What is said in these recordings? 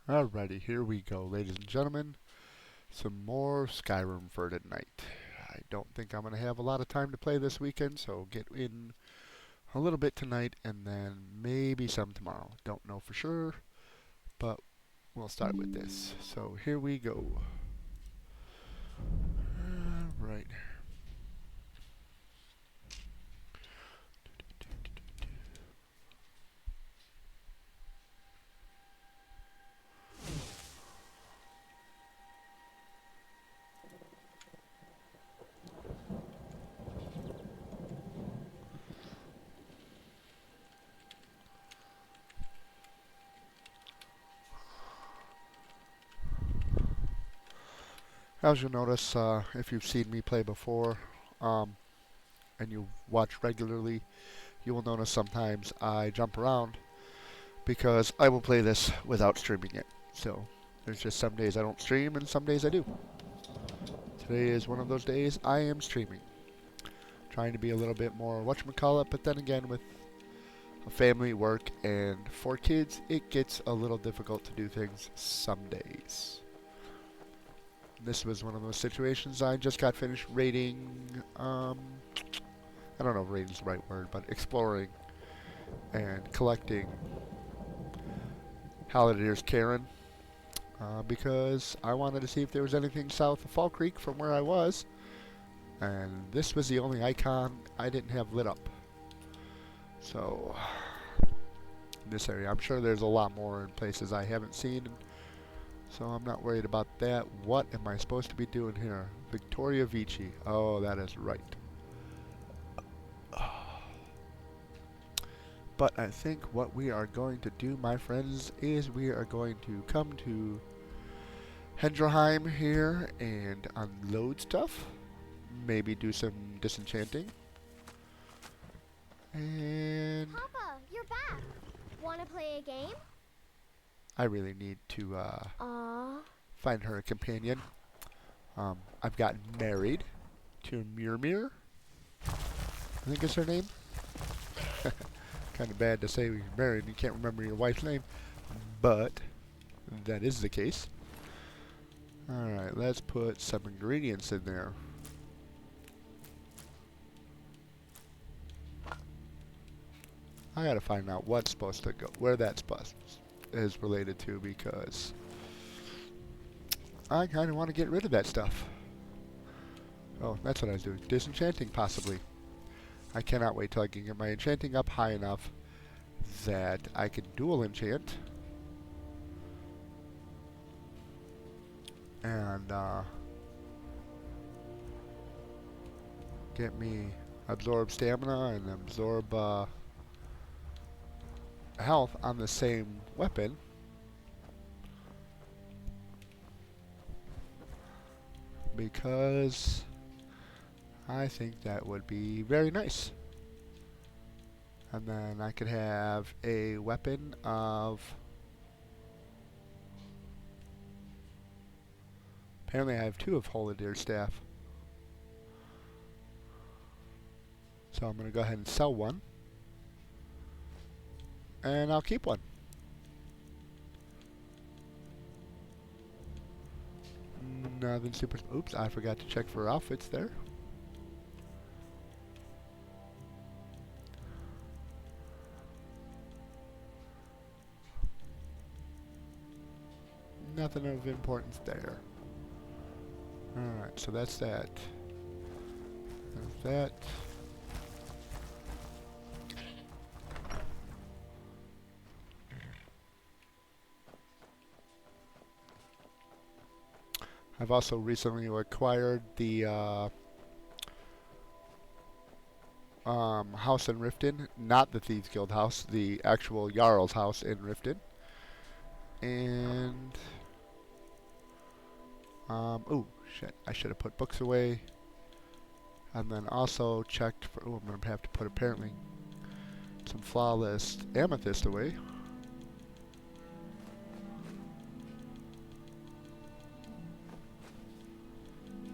Alrighty, here we go, ladies and gentlemen. Some more Skyrim for tonight. I don't think I'm going to have a lot of time to play this weekend, so get in a little bit tonight and then maybe some tomorrow. Don't know for sure, but we'll start with this. So here we go. Right. As you'll notice, if you've seen me play before um, and you watch regularly, you will notice sometimes I jump around because I will play this without streaming it. So there's just some days I don't stream and some days I do. Today is one of those days I am streaming. Trying to be a little bit more whatchamacallit, but then again, with a family, work, and 4 kids, it gets a little difficult to do things some days. This was one of those situations. I just got finished raiding, I don't know if raiding's the right word, but exploring and collecting Halidyr's Cairn, because I wanted to see if there was anything south of Fall Creek from where I was, and this was the only icon I didn't have lit up. So, in this area, I'm sure there's a lot more in places I haven't seen, so I'm not worried about that. What am I supposed to be doing here? Victoria Vici. Oh, that is right. But I think what we are going to do, my friends, is we are going to come to Hendrheim here and unload stuff. Maybe do some disenchanting. And Papa, you're back. Want to play a game? I really need to find her a companion. I've gotten married to Myrmir. I think is her name. Kind of bad to say you're married and you can't remember your wife's name, but that is the case. Alright, let's put some ingredients in there. I gotta find out what's supposed to go, where that is related to, because I kind of want to get rid of that stuff. Oh, that's what I was doing. Disenchanting, possibly. I cannot wait till I can get my enchanting up high enough that I can dual enchant. And get me absorb stamina and absorb health on the same weapon. Because I think that would be very nice. And then I could have a weapon of... Apparently I have 2 of Halidyr's staff. So I'm going to go ahead and sell one. And I'll keep one. Nothing super... Oops, I forgot to check for outfits there. Nothing of importance there. Alright, so that's that. There's that. I've also recently acquired the house in Riften. Not the Thieves Guild house, the actual Jarl's house in Riften. And... oh, shit. I should have put books away. And then also checked for... Oh, I'm going to have to put, apparently, some flawless amethyst away.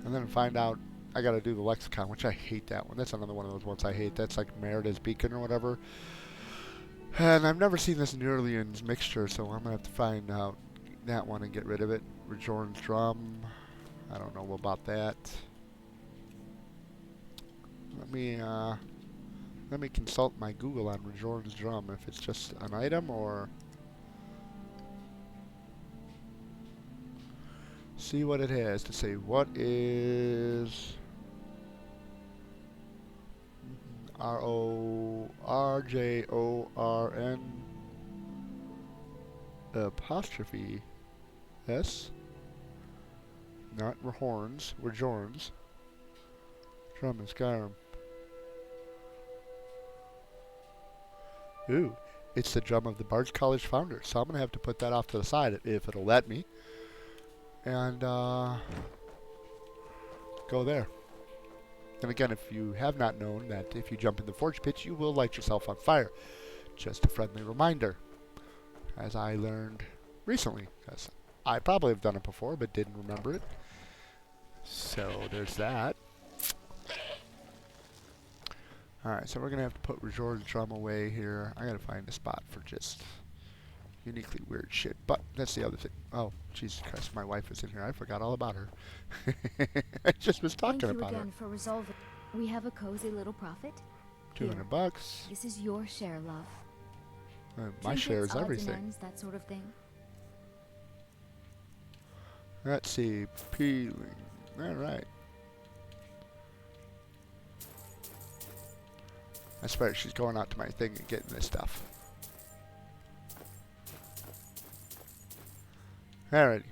And then find out I gotta do the lexicon, which I hate that one. That's another one of those ones I hate. That's like Merida's Beacon or whatever. And I've never seen this New Orleans mixture, so I'm gonna have to find out that one and get rid of it. Rajorn's drum. I don't know about that. Let me consult my Google on Rajorn's drum if it's just an item or see what it has to say. What is Rojorn apostrophe S? Not Rajorn's. Rajorn's drum in Skyrim. Ooh, it's the drum of the Bard's College founder, so I'm going to have to put that off to the side if it'll let me. And go there. And again, if you have not known that if you jump in the forge pit, you will light yourself on fire. Just a friendly reminder, as I learned recently, because I probably have done it before, but didn't remember it. So there's that. Alright, so we're going to have to put Rajorn's drum away here. I got to find a spot for just uniquely weird shit. But that's the other thing. Oh, Jesus Christ, my wife is in here. I forgot all about her. I just was talking about her. Thank you again for resolving. We have a cozy little profit. $200 bucks. This is your share, love. My share is Trinkets, odds and everything. ends, that sort of thing. Let's see. Peeling. Alright. I swear she's going out to my thing and getting this stuff. Alrighty.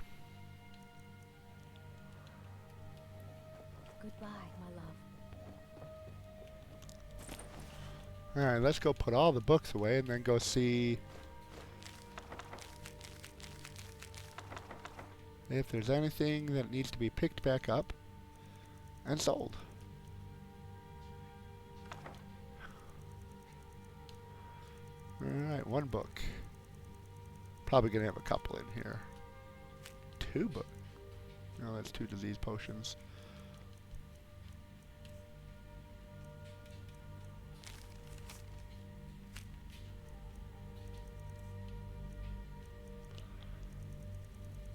Goodbye, my love. Alright, let's go put all the books away and then go see if there's anything that needs to be picked back up and sold. Alright, one book. Probably gonna have a couple in here. 2 books. No, that's 2 disease potions.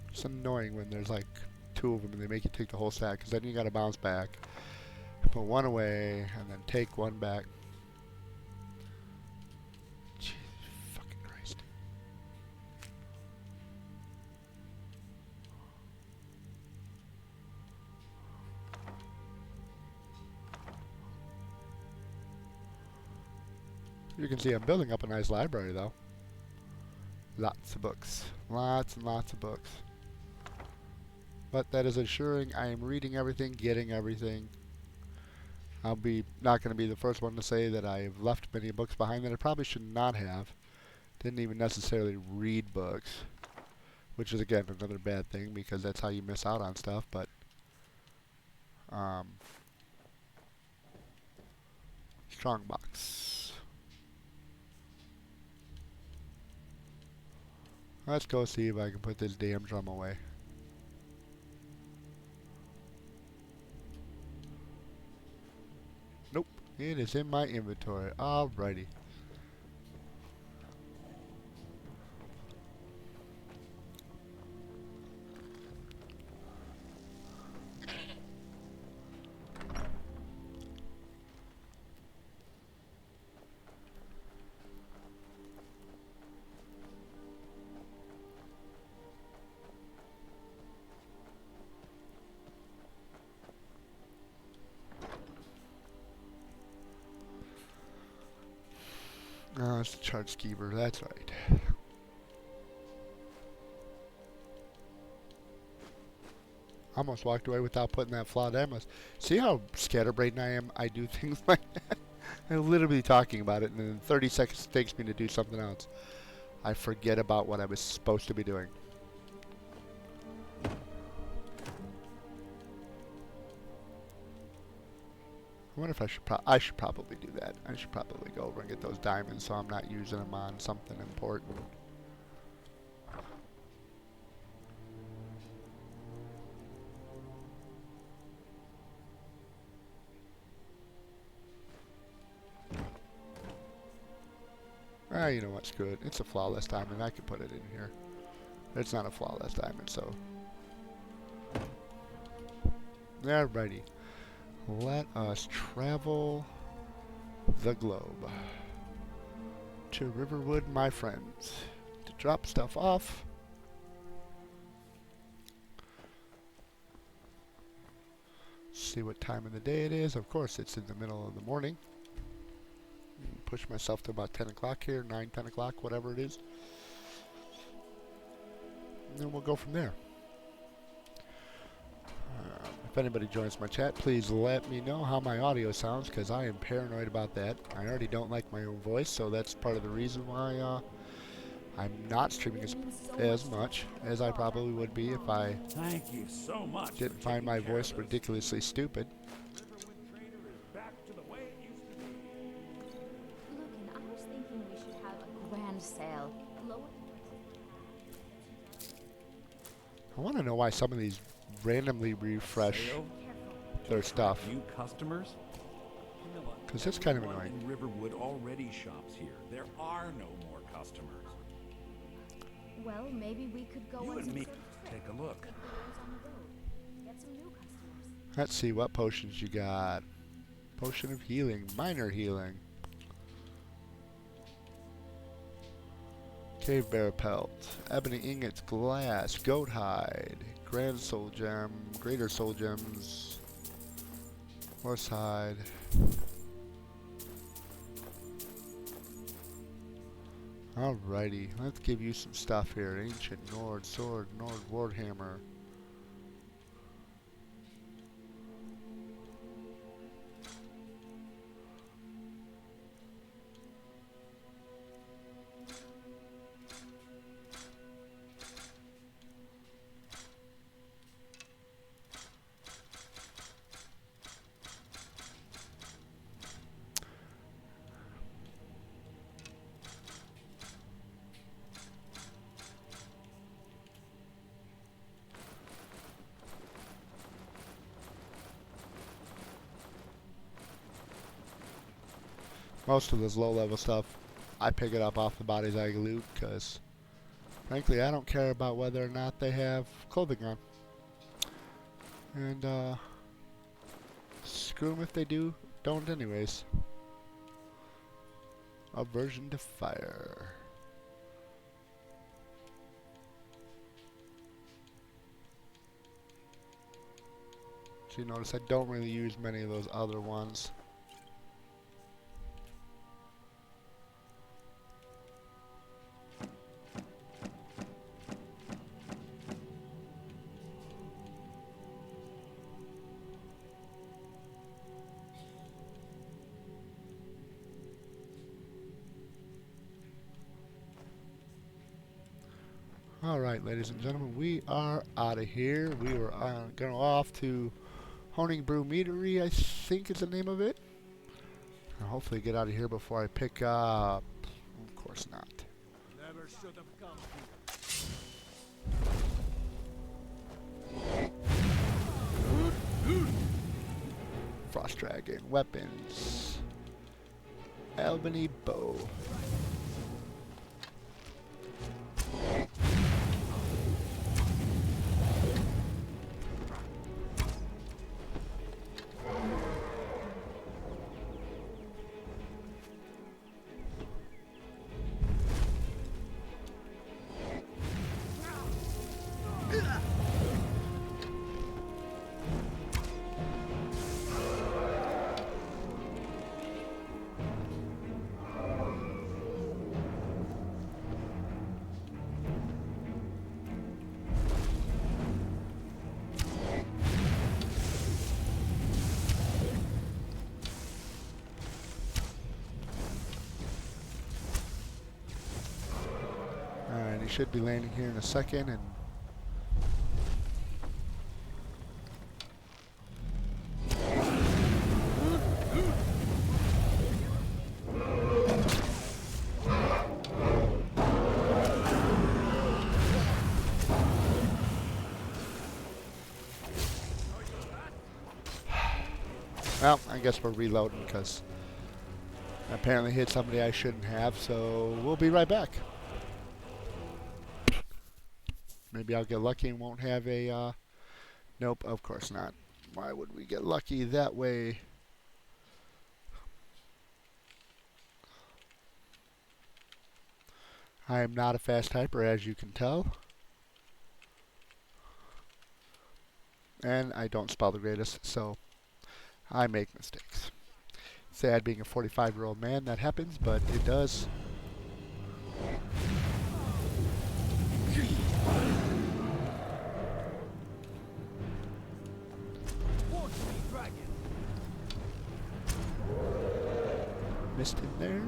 It's annoying when there's like 2 of them and they make you take the whole stack, because then you gotta bounce back, put 1 away, and then take 1 back. Jesus fucking Christ. You can see I'm building up a nice library though. Lots of books. Lots and lots of books. But that is ensuring I am reading everything, getting everything. I'll be not going to be the first one to say that I've left many books behind that I probably should not have. Didn't even necessarily read books. Which is again another bad thing because that's how you miss out on stuff, but strong box. Let's go see if I can put this damn drum away. Nope, it is in my inventory. Alrighty. Oh, it's the charge skeever, that's right. Almost walked away without putting that flawed ammo. See how scatterbrained I am? I do things like that. I'm literally talking about it, and then 30 seconds it takes me to do something else. I forget about what I was supposed to be doing. I wonder if I should probably do that. I should probably go over and get those diamonds so I'm not using them on something important. Ah, you know what's good? It's a flawless diamond. I can put it in here. It's not a flawless diamond, so. Alrighty. Let us travel the globe to Riverwood, my friends, to drop stuff off. See what time of the day it is. Of course, it's in the middle of the morning. Push myself to about 10 o'clock here, 9, 10 o'clock, whatever it is. And then we'll go from there. If anybody joins my chat, please let me know how my audio sounds, because I am paranoid about that. I already don't like my own voice, so that's part of the reason why I'm not streaming as much as I probably would be if I Thank you so much. didn't find my voice ridiculously stupid. Riverwood Trader is back to the way it used to be. Lucan, I was thinking we should have a grand sale. Lower. I want to know why some of these randomly refresh Sale? their stuff, New customers? Camilla, 'cause it's kind of everyone annoying. in Riverwood already shops here. There are no more customers. Well, maybe we could go You on and some me sort of trip. take a look. Take the roads on the road. Get some new customers. Let's see what potions you got. Potion of healing, minor healing. Cave bear pelt, ebony ingots, glass, goat hide, grand soul gem, greater soul gems, horse hide. Alrighty, let's give you some stuff here. Ancient Nord sword, Nord warhammer. Most of this low-level stuff, I pick it up off the bodies I loot, because, frankly, I don't care about whether or not they have clothing on. And, screw them if they do, don't anyways. Aversion to fire. So you notice I don't really use many of those other ones. Alright, ladies and gentlemen, we are out of here. We were going off to Honing Brew Meadery, I think is the name of it. I'll hopefully get out of here before I pick up. Of course not. Never should have come here. Frost Dragon, weapons. Albany bow. Alright, he should be landing here in a second, and well, I guess we're reloading because I apparently hit somebody I shouldn't have, so we'll be right back. Maybe I'll get lucky and won't have a, nope, of course not. Why would we get lucky that way? I am not a fast typer, as you can tell. And I don't spell the greatest, so I make mistakes. Sad being a 45-year-old man that happens, but it does. Missed him there.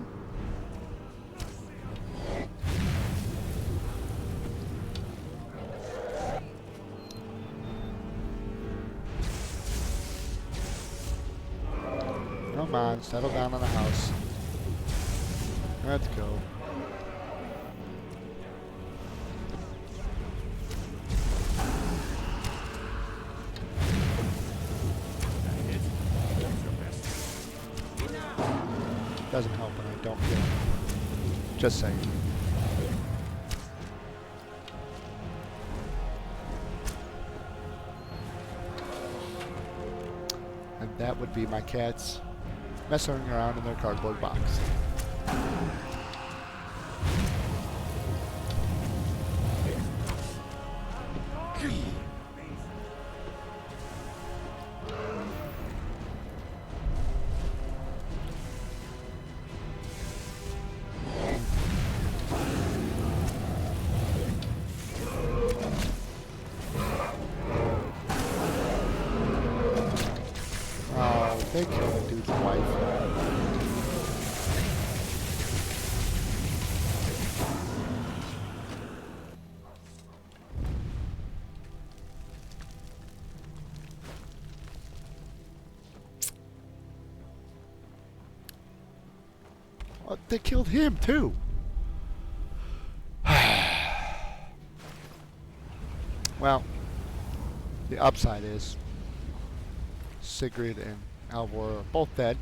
Come on, settle down on the house. Let's go. Doesn't help when I don't kill him. Just saying. And that would be my cats messing around in their cardboard box. Oh, they killed the dude's wife. Oh, they killed him too. Well, the upside is Sigrid and Alvor are both dead.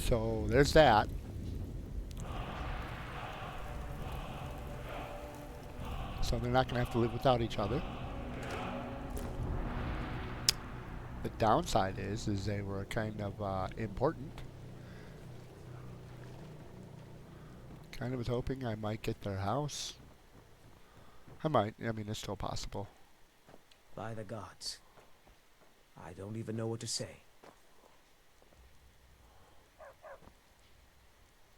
So there's that. So they're not going to have to live without each other. The downside is they were kind of important. Kind of was hoping I might get their house. I might. I mean, it's still possible. By the gods. I don't even know what to say.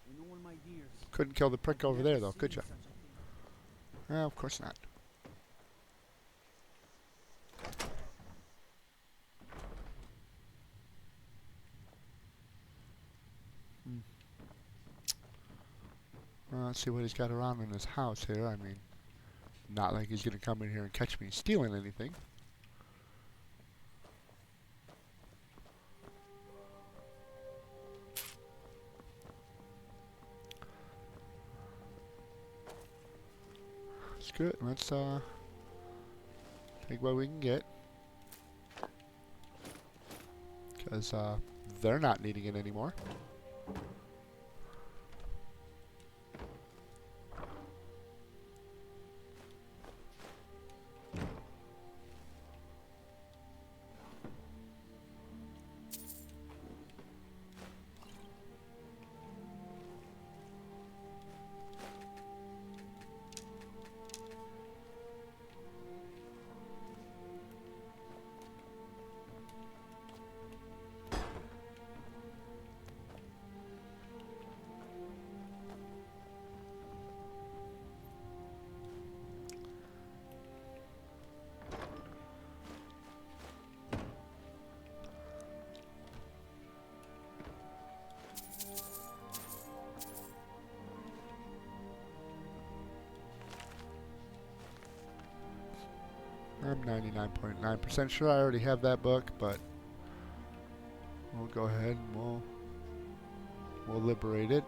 In all my years, Couldn't kill the prick over there, though, could you? Of course not. Well, let's see what he's got around in his house here. I mean, not like he's going to come in here and catch me stealing anything. It's good. Let's take what we can get. Because they're not needing it anymore. I'm 99.9% sure I already have that book, but we'll go ahead and we'll liberate it.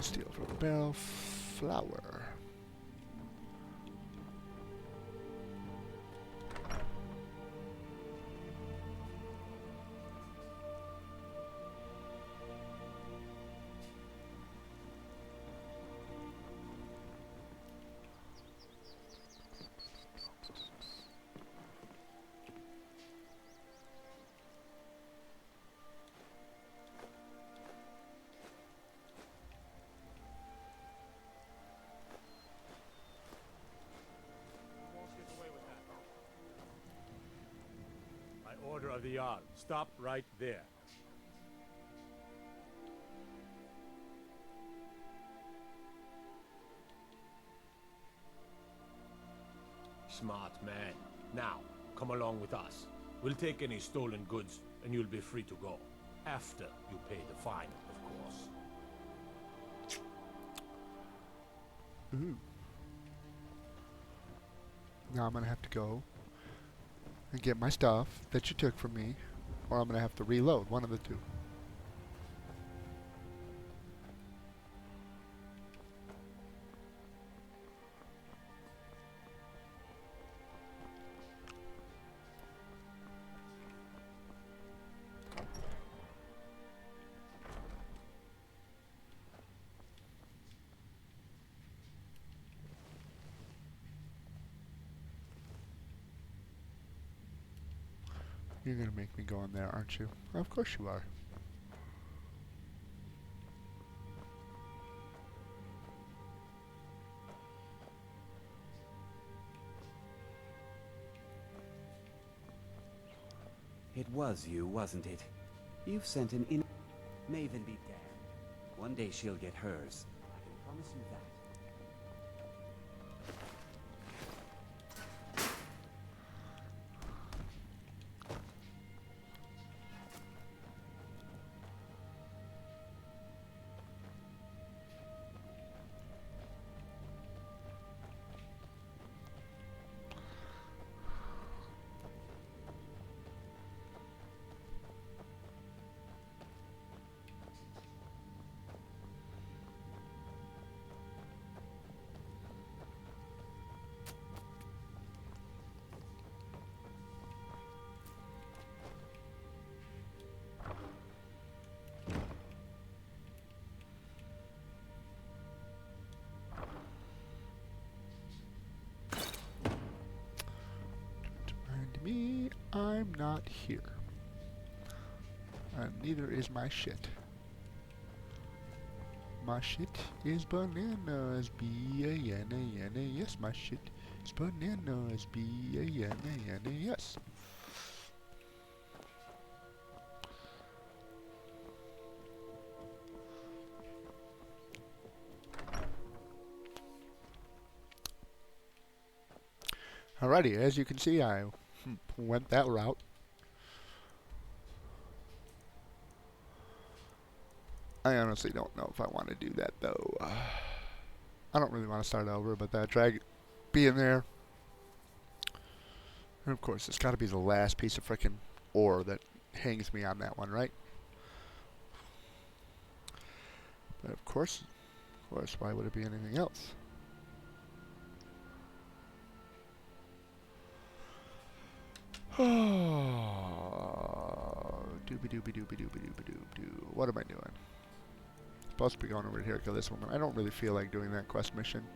Steal from the barrel. Flour. By order of the Jarl, stop right there. Smart man. Now, come along with us. We'll take any stolen goods, and you'll be free to go. After you pay the fine, of course. Ooh. Now I'm gonna have to go and get my stuff that you took from me, or I'm gonna have to reload, one of the two. You're gonna make me go in there, aren't you? Of course you are. It was you, wasn't it? You've sent an in... Maven be damned. One day she'll get hers. I can promise you that. Remind me, I'm not here. And neither is my shit. My shit is bananas, B-A-N-A-N-A, yes, my shit is bananas, B-A-N-A-N-A, yes. Alrighty, as you can see, I went that route. I honestly don't know if I want to do that, though. I don't really want to start over, but that drag being there. And of course, it's got to be the last piece of frickin' ore that hangs me on that one, right? But of course, why would it be anything else? Oh, doobie doobie doobie doobie doobie doob doo. What am I doing? Supposed to be going over here to kill this woman. I don't really feel like doing that quest mission.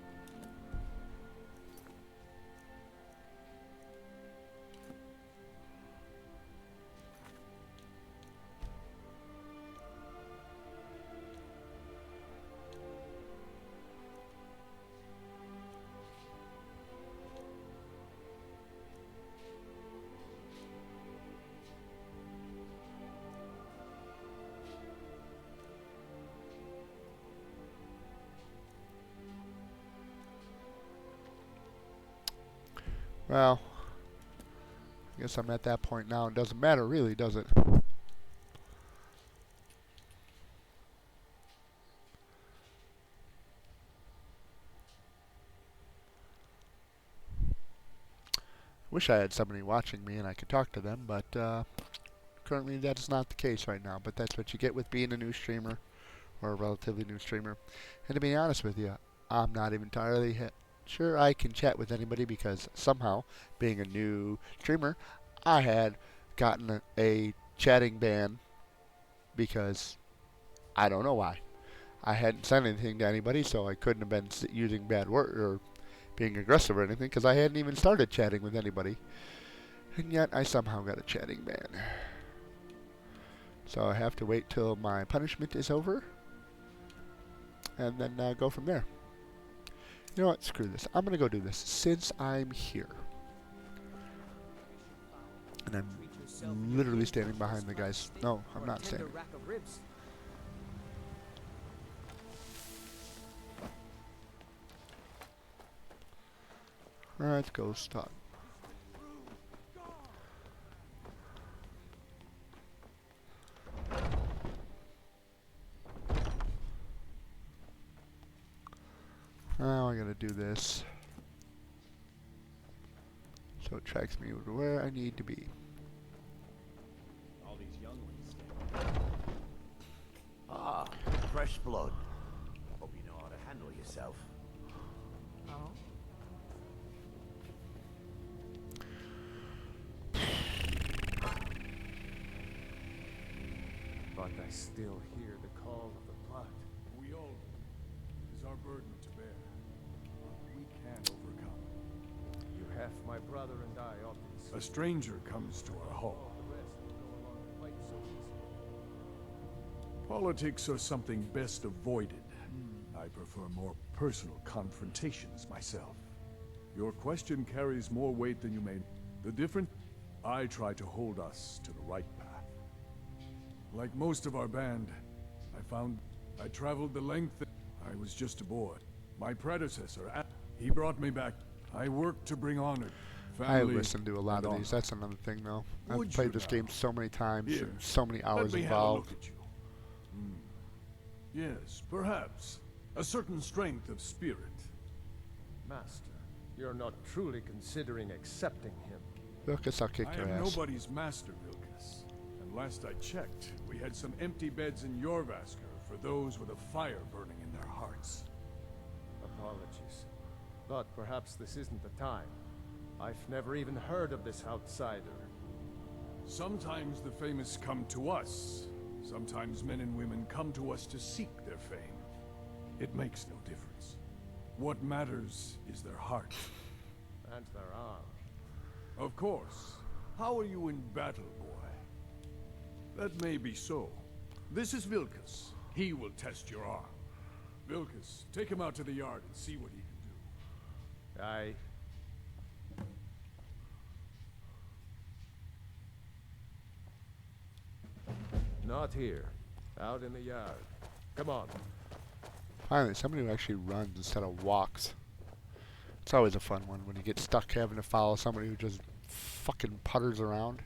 Well, I guess I'm at that point now. It doesn't matter really, does it? Wish I had somebody watching me and I could talk to them, but currently that is not the case right now. But that's what you get with being a new streamer. or a relatively new streamer. And to be honest with you, I'm not even entirely sure I can chat with anybody because somehow, being a new streamer, I had gotten a chatting ban because I don't know why. I hadn't sent anything to anybody, so I couldn't have been using bad word or being aggressive or anything because I hadn't even started chatting with anybody. And yet I somehow got a chatting ban. So I have to wait till my punishment is over and then go from there. You know what? Screw this. I'm going to go do this since I'm here. And I'm literally standing behind the guys. No, I'm not standing. Alright, let's go start. Now I gotta do this. So it tracks me to where I need to be. All these young ones. Ah, fresh blood. Hope you know how to handle yourself. Oh? But I still hear the call of the blood. We all do. It is our burden to bear. But we can overcome. You have my brother and I ought to be A stranger comes to our hall. the rest will go along and fight so easily. Politics are something best avoided. I prefer more personal confrontations myself. Your question carries more weight than you may. The difference, I try to hold us to the right path. Like most of our band, I traveled the length. I was just a boy. My predecessor, he brought me back. I worked to bring honor. I listened to a lot of these. That's another thing, though. I've Would played you this now? game so many times Here, and so many hours Let me have a involved. look at you. Yes, perhaps. A certain strength of spirit. Master, you're not truly considering accepting him. Lucas, I'll kick I your am ass. nobody's master, Vilkas. And last I checked, we had some empty beds in Jorvaskr for those with a fire burning in their hearts. Apologies. But perhaps this isn't the time. I've never even heard of this outsider. Sometimes the famous come to us. Sometimes men and women come to us to seek their fame. It makes no difference. What matters is their heart. And their arm. Of course. How are you in battle, boy? That may be so. This is Vilkas. He will test your arm. Vilkas, take him out to the yard and see what he can do. Aye. Not here. Out in the yard. Come on. Finally, somebody who actually runs instead of walks. It's always a fun one when you get stuck having to follow somebody who just fucking putters around.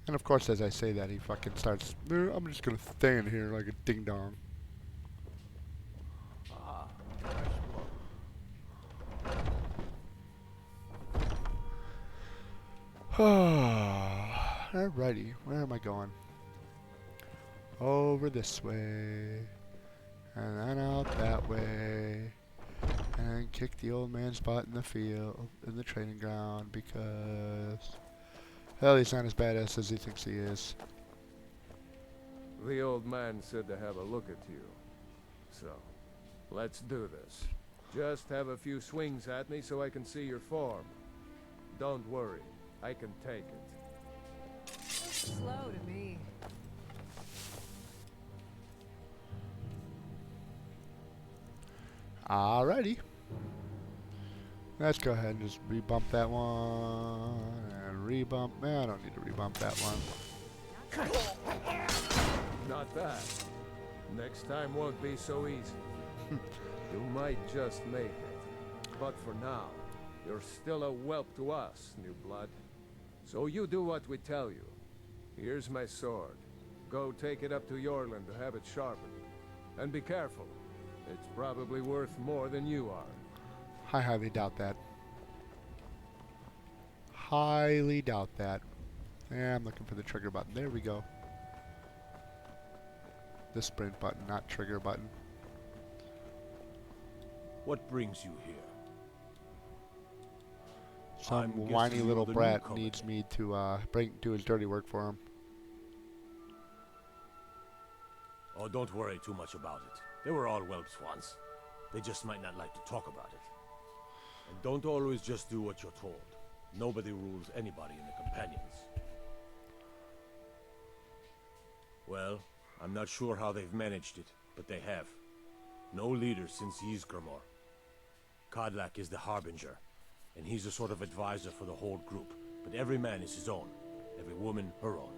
And of course, as I say that, he fucking starts, I'm just gonna stand here like a ding dong. Ah, fresh blood. Alrighty, where am I going? Over this way. And then out that way. And kick the old man's butt in the field, in the training ground, because... Hell, he's not as badass as he thinks he is. The old man said to have a look at you. So, let's do this. Just have a few swings at me so I can see your form. Don't worry, I can take it. Slow to me. Alrighty. Let's go ahead and just rebump that one. And rebump. Man, I don't need to rebump that one. Not that. Next time won't be so easy. You might just make it. But for now, you're still a whelp to us, new blood. So you do what we tell you. Here's my sword. Go take it up to Yorland to have it sharpened. And be careful. It's probably worth more than you are. I highly doubt that. Highly doubt that. Yeah, I'm looking for the trigger button. There we go. the sprint button, not trigger button. What brings you here? Some I'm guessing whiny you're little the brat newcomer needs then. me to do his dirty work for him. Oh, don't worry too much about it. They were all whelps once. They just might not like to talk about it. And don't always just do what you're told. Nobody rules anybody in the companions. Well, I'm not sure how they've managed it, but they have. No leader since Ysgramor. Kodlak is the Harbinger, and he's a sort of advisor for the whole group. But every man is his own. Every woman her own.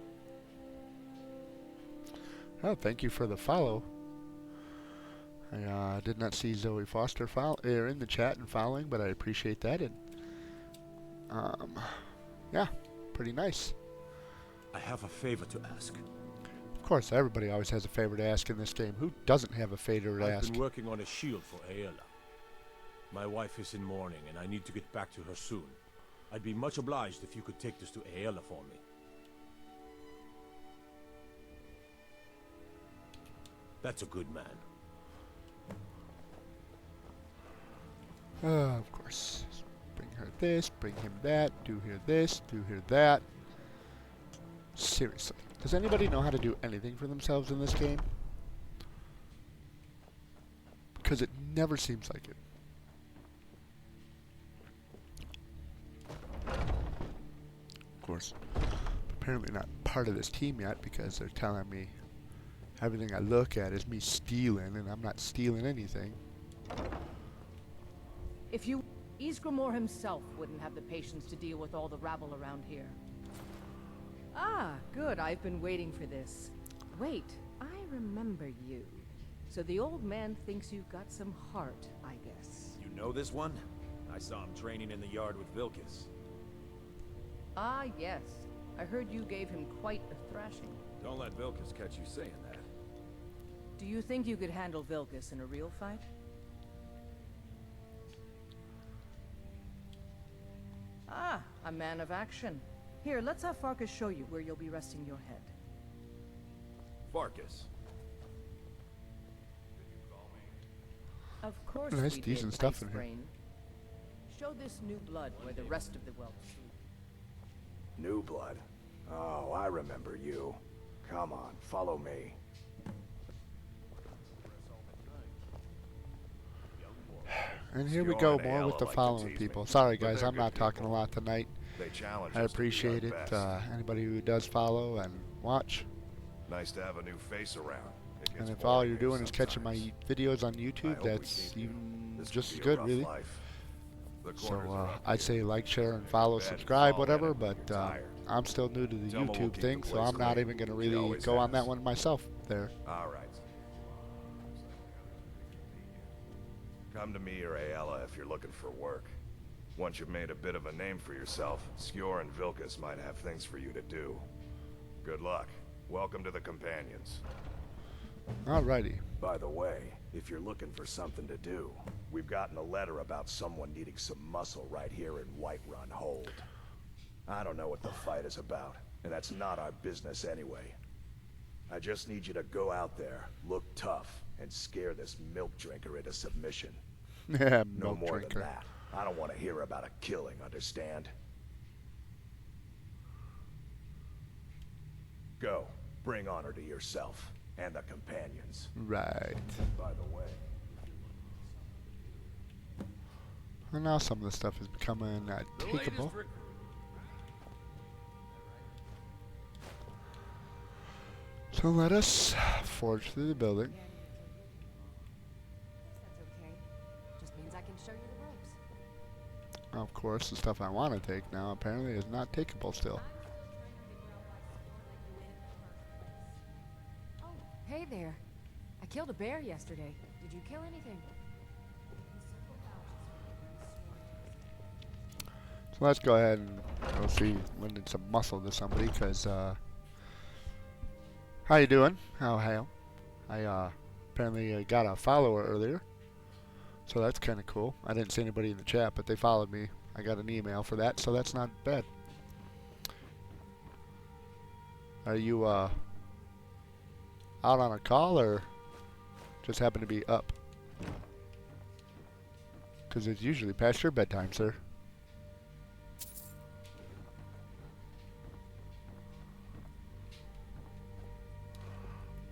Oh, thank you for the follow. I did not see Zoe Foster in the chat and following, but I appreciate that. And yeah, pretty nice. I have a favor to ask. Of course, everybody always has a favor to ask in this game. Who doesn't have a favor to I've ask? been working on a shield for Aela. My wife is in mourning, and I need to get back to her soon. I'd be much obliged if you could take this to Aela for me. That's a good man. Of course. Bring her this, bring him that, do here this, do here that. Seriously. Does anybody know how to do anything for themselves in this game? Because it never seems like it. Of course, apparently not part of this team yet because they're telling me everything I look at is me stealing, and I'm not stealing anything. If you... Ysgramor himself wouldn't have the patience to deal with all the rabble around here. Ah, good. I've been waiting for this. Wait, I remember you. So the old man thinks you've got some heart, I guess. You know this one? I saw him training in the yard with Vilkas. Ah, yes. I heard you gave him quite a thrashing. Don't let Vilkas catch you saying that. Do you think you could handle Vilkas in a real fight? Ah, a man of action. Here, let's have Farkas show you where you'll be resting your head. Farkas. Of course Nice, we decent did, stuff Ice in here. Brain. Show this new blood where the rest of the whelps sleep. New blood? Oh, I remember you. Come on, follow me. And here we Skjorn go, and more with Ayala the like to following tease people. me, Sorry but guys, they're I'm good not talking a people. lot tonight. They challenge I us to be our appreciate it. best. Anybody who does follow and watch. Nice to have a new face around. It And gets if all boring you're here doing is catching my sometimes. videos on I YouTube, hope we that's keep you. even This just could as be a good, rough really. life. The So corners are up I'd here. say like, share, and Ain't follow, bad to subscribe, fall in whatever. it when But you're tired. I'm still new to the Tell 'em we'll YouTube keep thing, the so place I'm not clean. even going to She really always go on has. that one myself there. All right. Come to me or Ayala if you're looking for work. Once you've made a bit of a name for yourself, Skjor and Vilkas might have things for you to do. Good luck. Welcome to the Companions. Alrighty. By the way, if you're looking for something to do, we've gotten a letter about someone needing some muscle right here in Whiterun Hold. I don't know what the fight is about, and that's not our business anyway. I just need you to go out there, look tough, and scare this milk drinker into submission. Yeah, No milk more drinker. than that. I don't want to hear about a killing, understand? Go. Bring honor to yourself and the Companions. Right. By the way, And now some of the stuff is becoming takeable. So let us forge through the building. That's okay. Just means I can show you the ropes. Of course, the stuff I want to take now apparently is not takeable still. Oh, hey there. I killed a bear yesterday. Did you kill anything? So let's go ahead and go see lending some muscle to somebody, because how you doing? Oh, hail. I apparently got a follower earlier, so that's kind of cool. I didn't see anybody in the chat, but they followed me. I got an email for that, so that's not bad. Are you out on a call or just happen to be up? Because it's usually past your bedtime, sir.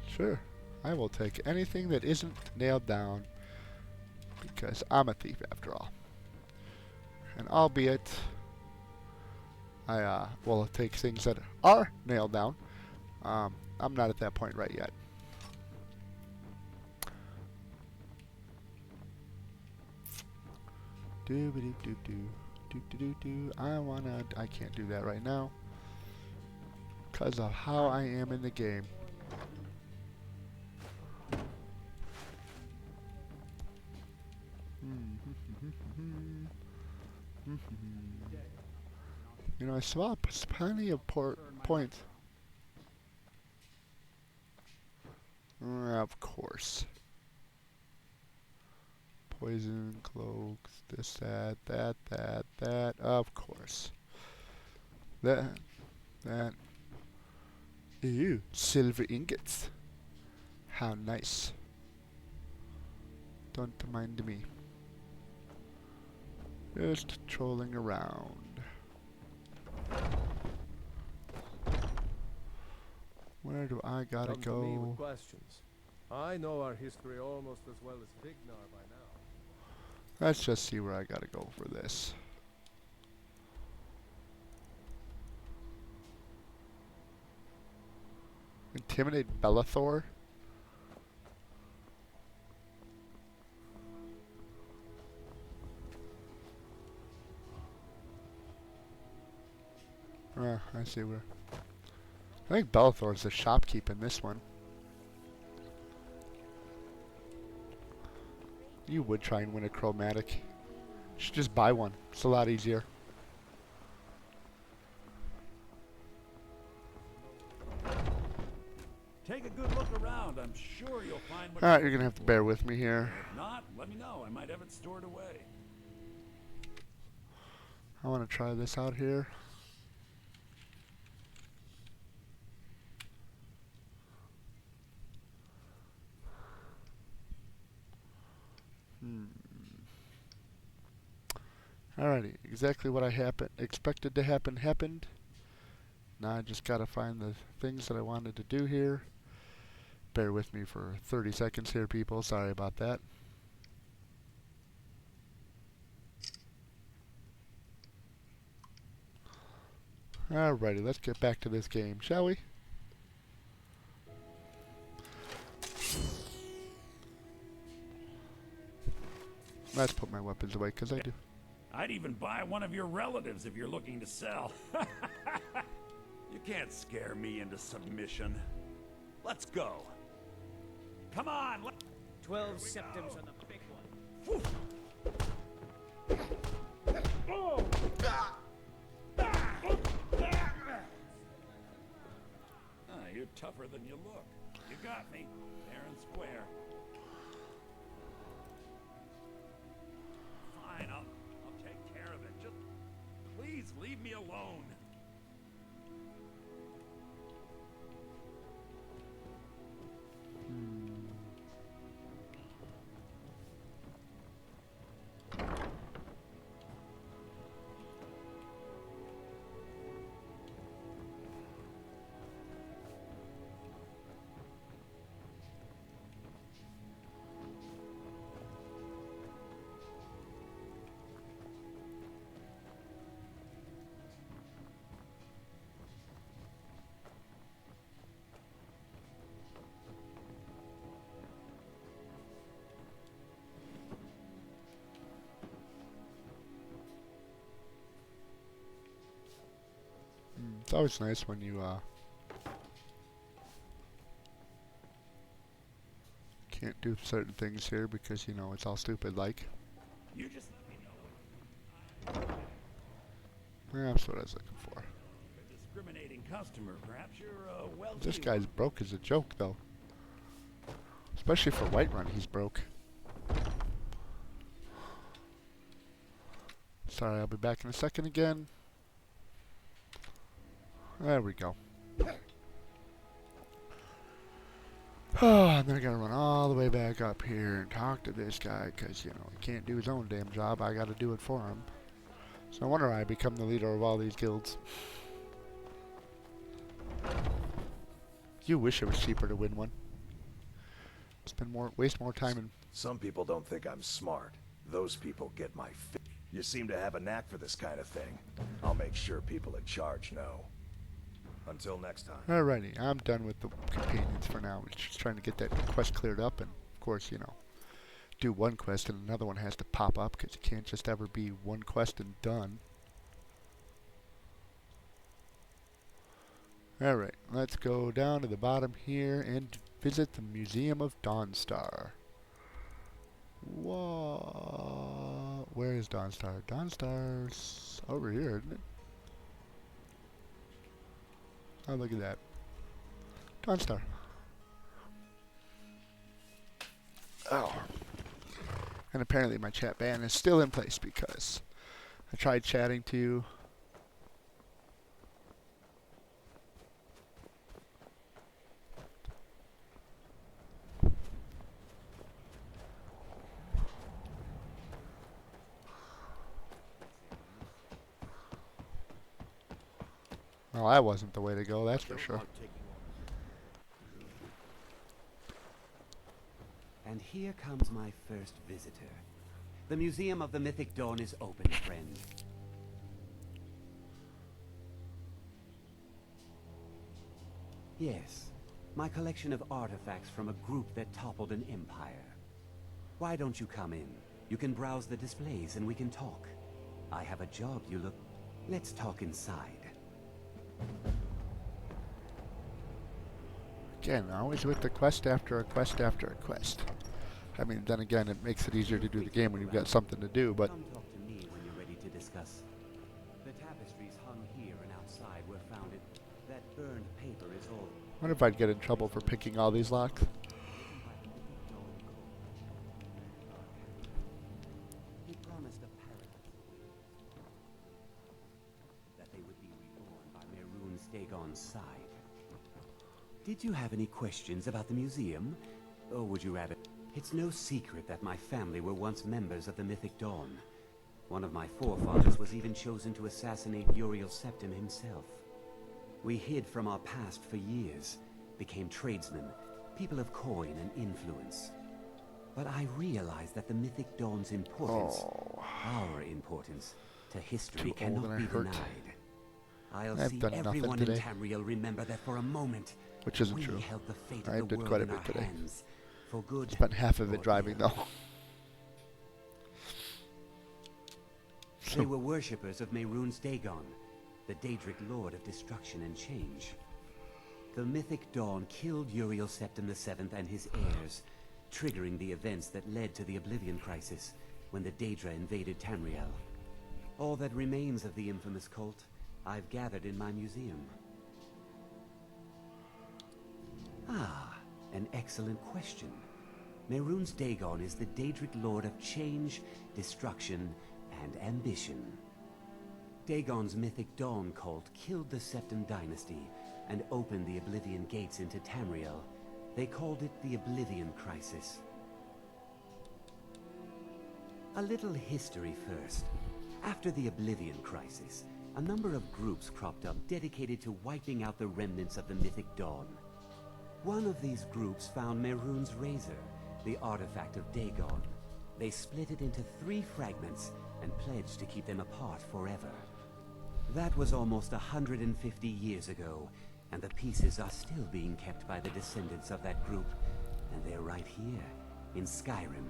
Sure, I will take anything that isn't nailed down because I'm a thief after all. And albeit I will take things that are nailed down, I'm not at that point right yet. I can't do that right now because of how I am in the game. You know, I saw plenty of points. Of course. Poison, cloaks, this, that. Of course. That. Ew, silver ingots. How nice. Don't mind me. Just trolling around. Where do I gotta Come to me with go? questions. I know our history almost as well as Vignar by now. Let's just see where I gotta go for this. Intimidate Bellathor? I see where. I think Bellathor's the shopkeep in this one. You would try and win a chromatic. You should just buy one. It's a lot easier. Take a good look around. I'm sure you'll find what Alright, you're gonna have to bear with me here. If not, let me know. I might have it stored away. I want to try this out here. Alrighty, exactly what I expected to happen happened. Now I just gotta find the things that I wanted to do here. Bear with me for 30 seconds here, people. Sorry about that. Alrighty, let's get back to this game, shall we? Let's put my weapons away, because I do. I'd even buy one of your relatives if you're looking to sell. You can't scare me into submission. Let's go. Come on. 12 septums on the big one. Oh. You're tougher than you look. You got me, fair and square. Fine, I'll take care of it. Just please leave me alone. It's always nice when you can't do certain things here because, you know, it's all stupid like. You just let me know. Yeah, that's what I was looking for. A discriminating customer, perhaps you're well. This guy's broke as a joke, though. Especially for Whiterun, he's broke. Sorry, I'll be back in a second again. There we go. And then I gotta run all the way back up here and talk to this guy because, you know, he can't do his own damn job. I gotta do it for him. So no wonder I become the leader of all these guilds. You wish it was cheaper to win one. Waste more time and... Some people don't think I'm smart. Those people get my You seem to have a knack for this kind of thing. I'll make sure people in charge know. Until next time. Alrighty, I'm done with the companions for now. It's just trying to get that quest cleared up, and of course, you know, do one quest and another one has to pop up because it can't just ever be one quest and done. Alright, let's go down to the bottom here and visit the Museum of Dawnstar. Whoa, where is Dawnstar? Dawnstar's over here, isn't it? Oh, look at that. Dawnstar. Oh. And apparently my chat ban is still in place because I tried chatting to you. Well, that wasn't the way to go, that's for sure. And here comes my first visitor. The Museum of the Mythic Dawn is open, friend. Yes, my collection of artifacts from a group that toppled an empire. Why don't you come in? You can browse the displays and we can talk. I have a job you look... Let's talk inside. Again, always with the quest after a quest after a quest. I mean, then again, it makes it easier to do the game when you've got something to do, but... Come talk to me when you're ready to discuss. The tapestries hung here and outside were found in... That burned paper is all... I wonder if I'd get in trouble for picking all these locks. He promised a paradise that they would be reborn by Mehrunes Dagon's side. Did you have any questions about the museum? Or would you rather... It's no secret that my family were once members of the Mythic Dawn. One of my forefathers was even chosen to assassinate Uriel Septim himself. We hid from our past for years, became tradesmen, people of coin and influence. But I realized that the Mythic Dawn's importance, our importance, to history cannot be denied. I'll see everyone in Tamriel remember that for a moment, which isn't we true. held the fate I of the did world quite a in bit our today. hands, for good. Spent half of it driving though. They were worshippers of Mehrunes Dagon, the Daedric Lord of Destruction and Change. The Mythic Dawn killed Uriel Septim VII and his heirs, triggering the events that led to the Oblivion Crisis when the Daedra invaded Tamriel. All that remains of the infamous cult I've gathered in my museum. Ah, an excellent question. Mehrunes Dagon is the Daedric Lord of Change, Destruction, and Ambition. Dagon's Mythic Dawn cult killed the Septim dynasty and opened the Oblivion gates into Tamriel. They called it the Oblivion Crisis. A little history first. After the Oblivion Crisis, a number of groups cropped up dedicated to wiping out the remnants of the Mythic Dawn. One of these groups found Mehrunes' razor, the artifact of Dagon. They split it into 3 fragments and pledged to keep them apart forever. That was almost 150 years ago, and the pieces are still being kept by the descendants of that group, and they're right here, in Skyrim.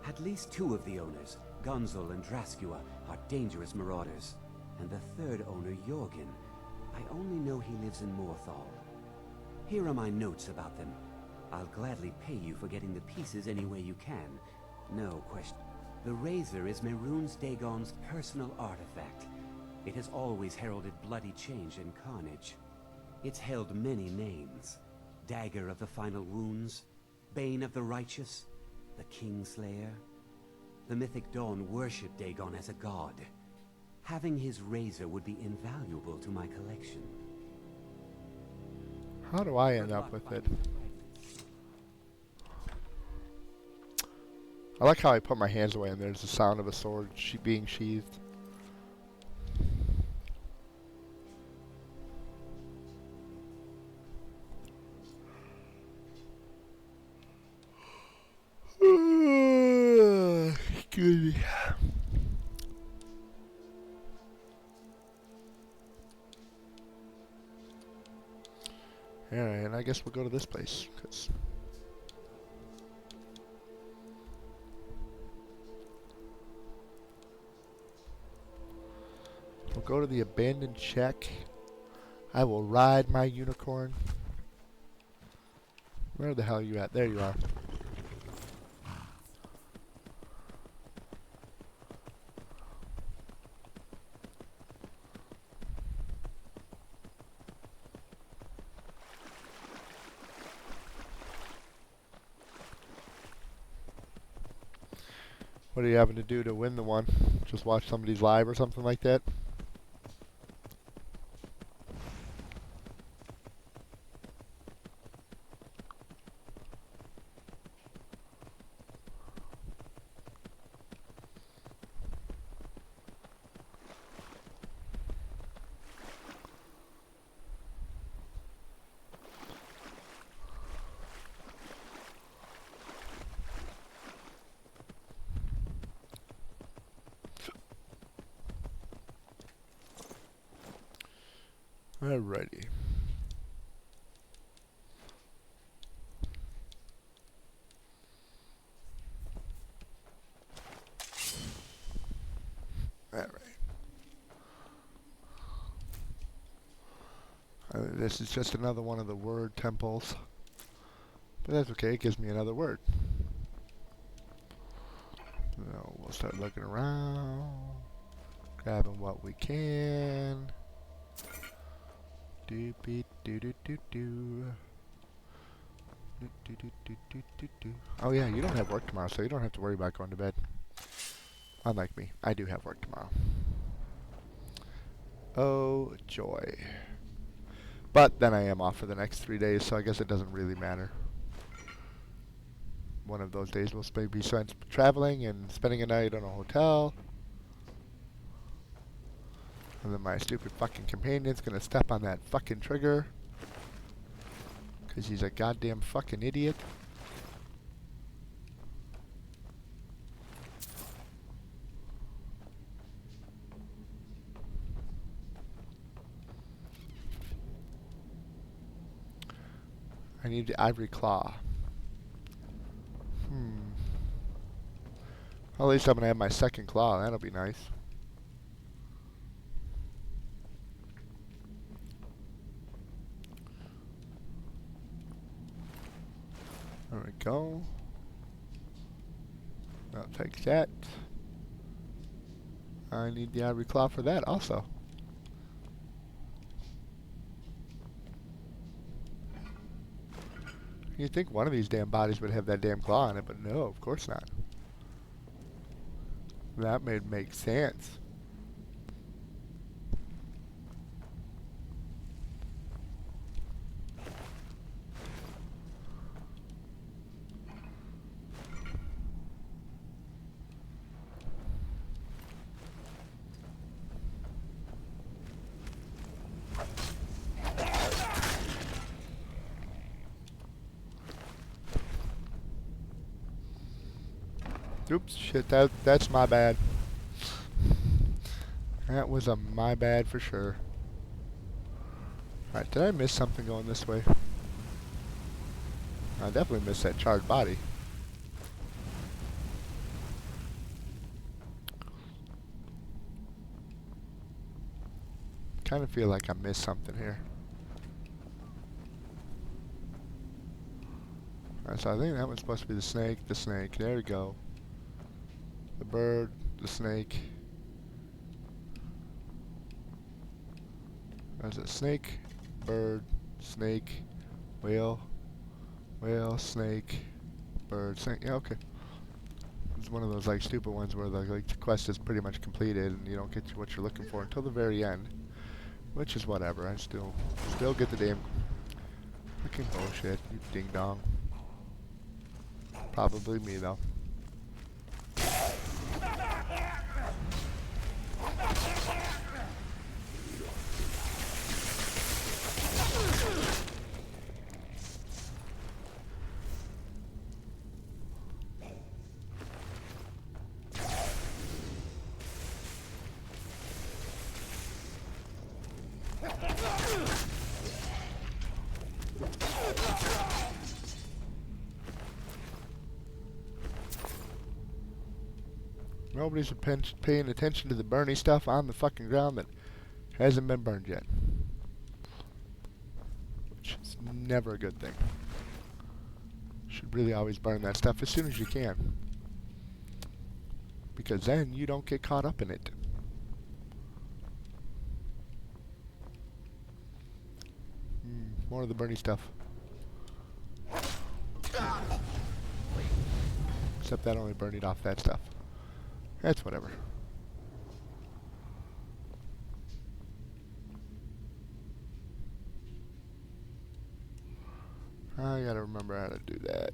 At least 2 of the owners, Gunzel and Draskua, are dangerous marauders, and the 3rd owner, Jorgen, I only know he lives in Morthal. Here are my notes about them. I'll gladly pay you for getting the pieces any way you can. No question. The razor is Mehrunes Dagon's personal artifact. It has always heralded bloody change and carnage. It's held many names. Dagger of the Final Wounds, Bane of the Righteous, the Kingslayer. The Mythic Dawn worshipped Dagon as a god. Having his razor would be invaluable to my collection. How do I end up with it? I like how I put my hands away and there's the sound of a sword being sheathed. Excuse me. Alright, and I guess we'll go to this place, because... We'll go to the abandoned shack. I will ride my unicorn. Where the hell are you at? There you are. What are you having to do to win the one? Just watch somebody's live or something like that? Alrighty. Alright. This is just another one of the word temples. But that's okay, it gives me another word. So we'll start looking around, grabbing what we can. Doopy doo doo doo doo. Doo doo doo doo doo doo doo. Oh yeah, you don't have work tomorrow, so you don't have to worry about going to bed. Unlike me, I do have work tomorrow. Oh joy. But then I am off for the next 3 days, so I guess it doesn't really matter. One of those days will be spent traveling and spending a night in a hotel. And then my stupid fucking companion's gonna step on that fucking trigger. 'Cause he's a goddamn fucking idiot. I need the ivory claw. Well, at least I'm gonna have my second claw, that'll be nice. There we go. I'll take that. I need the ivory claw for that also. You'd think one of these damn bodies would have that damn claw on it, but no, of course not. That would make sense. Oops, shit, that's my bad. That was a my bad for sure. Alright, did I miss something going this way? I definitely missed that charred body. Kind of feel like I missed something here. Alright, so I think that was supposed to be the snake. There we go. The bird, the snake. There's a snake, bird, snake, whale, snake, bird, snake. Yeah, okay. It's one of those like stupid ones where the quest is pretty much completed and you don't get what you're looking for until the very end, which is whatever. I still get the damn Fucking bullshit, you ding dong. Probably me though. Nobody's paying attention to the burny stuff on the fucking ground that hasn't been burned yet. Which is never a good thing. Should really always burn that stuff as soon as you can. Because then you don't get caught up in it. More of the burny stuff. Except that only burned off that stuff. That's whatever. I gotta remember how to do that.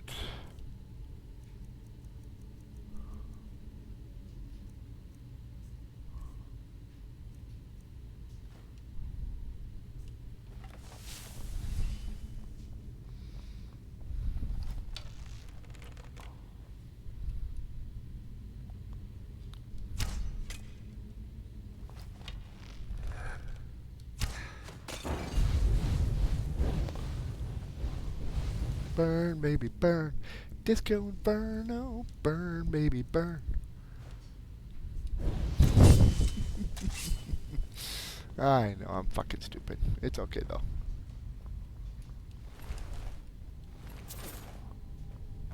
Burn, baby, burn. Disco Inferno. Burn, baby, burn. I know, I'm fucking stupid. It's okay, though.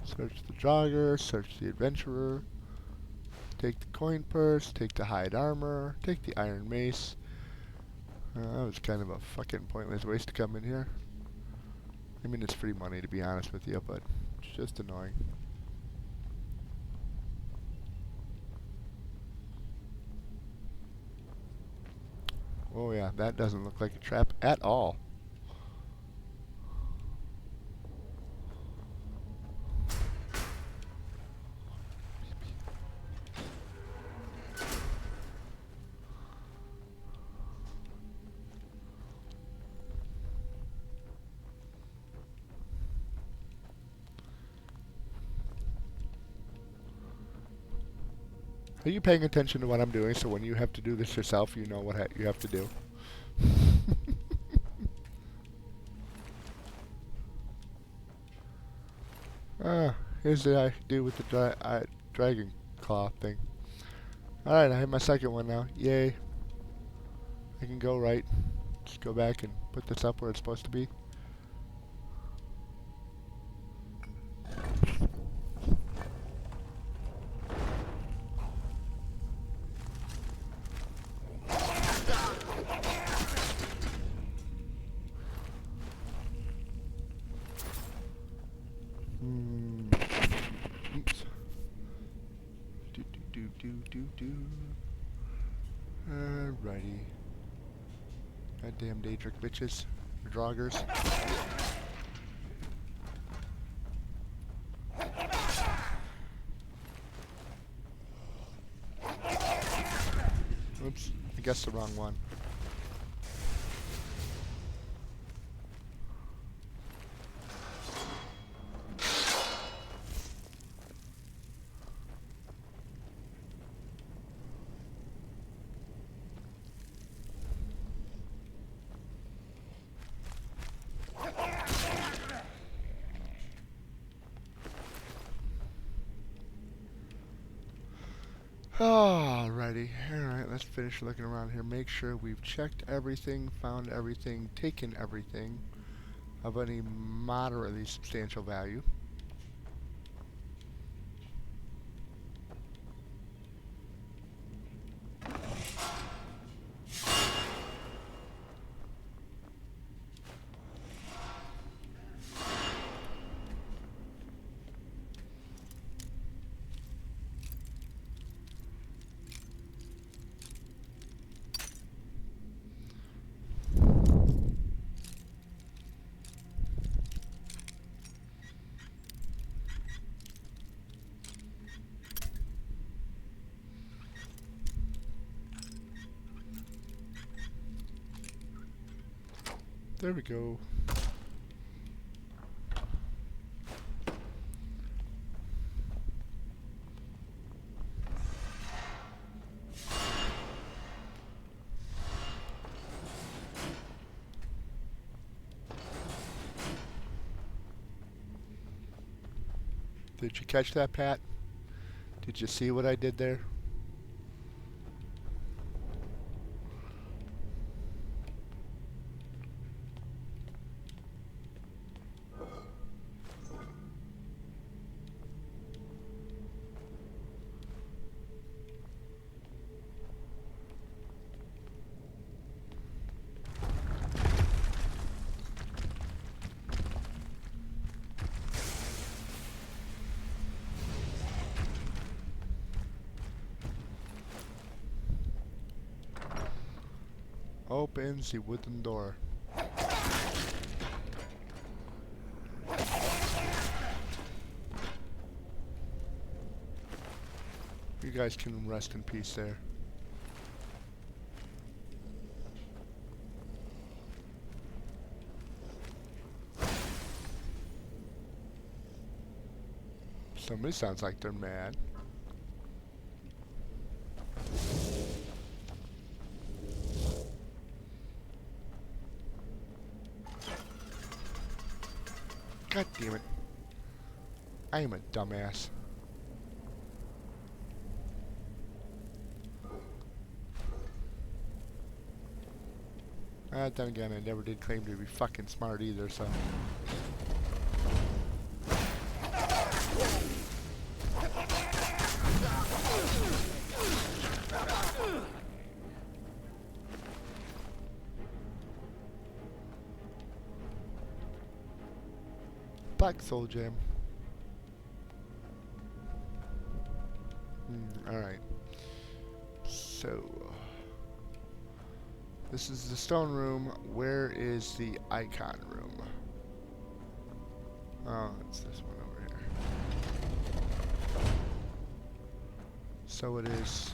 Search the jogger, search the adventurer. Take the coin purse, take the hide armor, take the iron mace. That was kind of a fucking pointless waste to come in here. I mean, it's free money, to be honest with you, but it's just annoying. Oh yeah, that doesn't look like a trap at all. Are you paying attention to what I'm doing so when you have to do this yourself, you know what you have to do? Here's the I do with the dragon claw thing. Alright, I have my second one now. Yay. I can go right. Just go back and put this up where it's supposed to be. Oops. Alrighty. Goddamn Daedric bitches. Droggers. Oops. I guessed the wrong one. Alrighty, alright, let's finish looking around here. Make sure we've checked everything, found everything, taken everything of any moderately substantial value. There we go. Did you catch that, Pat? Did you see what I did there? Opens the wooden door. You guys can rest in peace there. Somebody sounds like they're mad. God damn it. I am a dumbass. Then again, I never did claim to be fucking smart either, so. Black Soul Gem. Alright. So. This is the stone room. Where is the icon room? Oh, it's this one over here. So it is.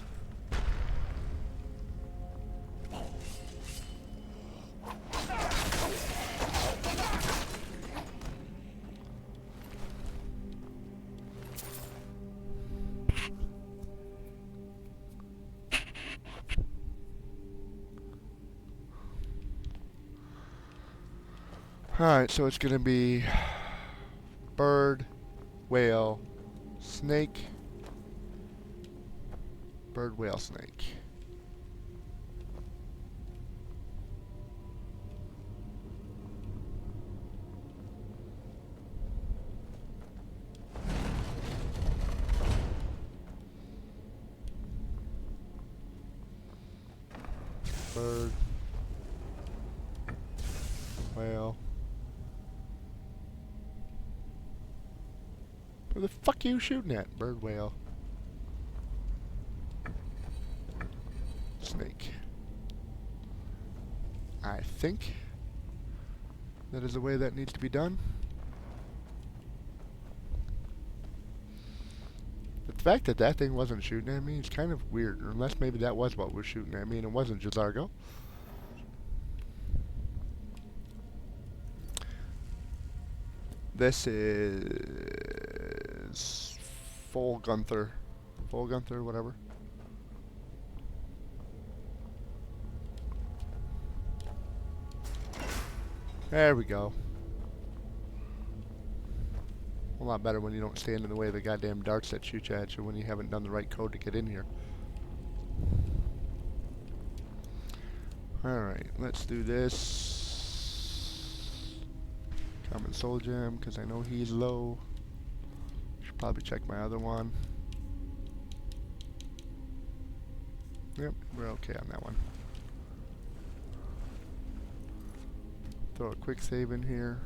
Alright, so it's gonna be bird, whale, snake, bird, whale, snake. Bird, whale. Where the fuck are you shooting at? Bird, whale. Snake. I think that is the way that needs to be done. The fact that that thing wasn't shooting at me is kind of weird, unless maybe that was what was shooting at me and it wasn't Jazargo. This is Full Gunther, whatever. There we go. A lot better when you don't stand in the way of the goddamn darts that shoot you at you when you haven't done the right code to get in here. Alright, let's do this. Common Soul Gem, because I know he's low. Should probably check my other one. Yep, we're okay on that one. Throw a quick save in here.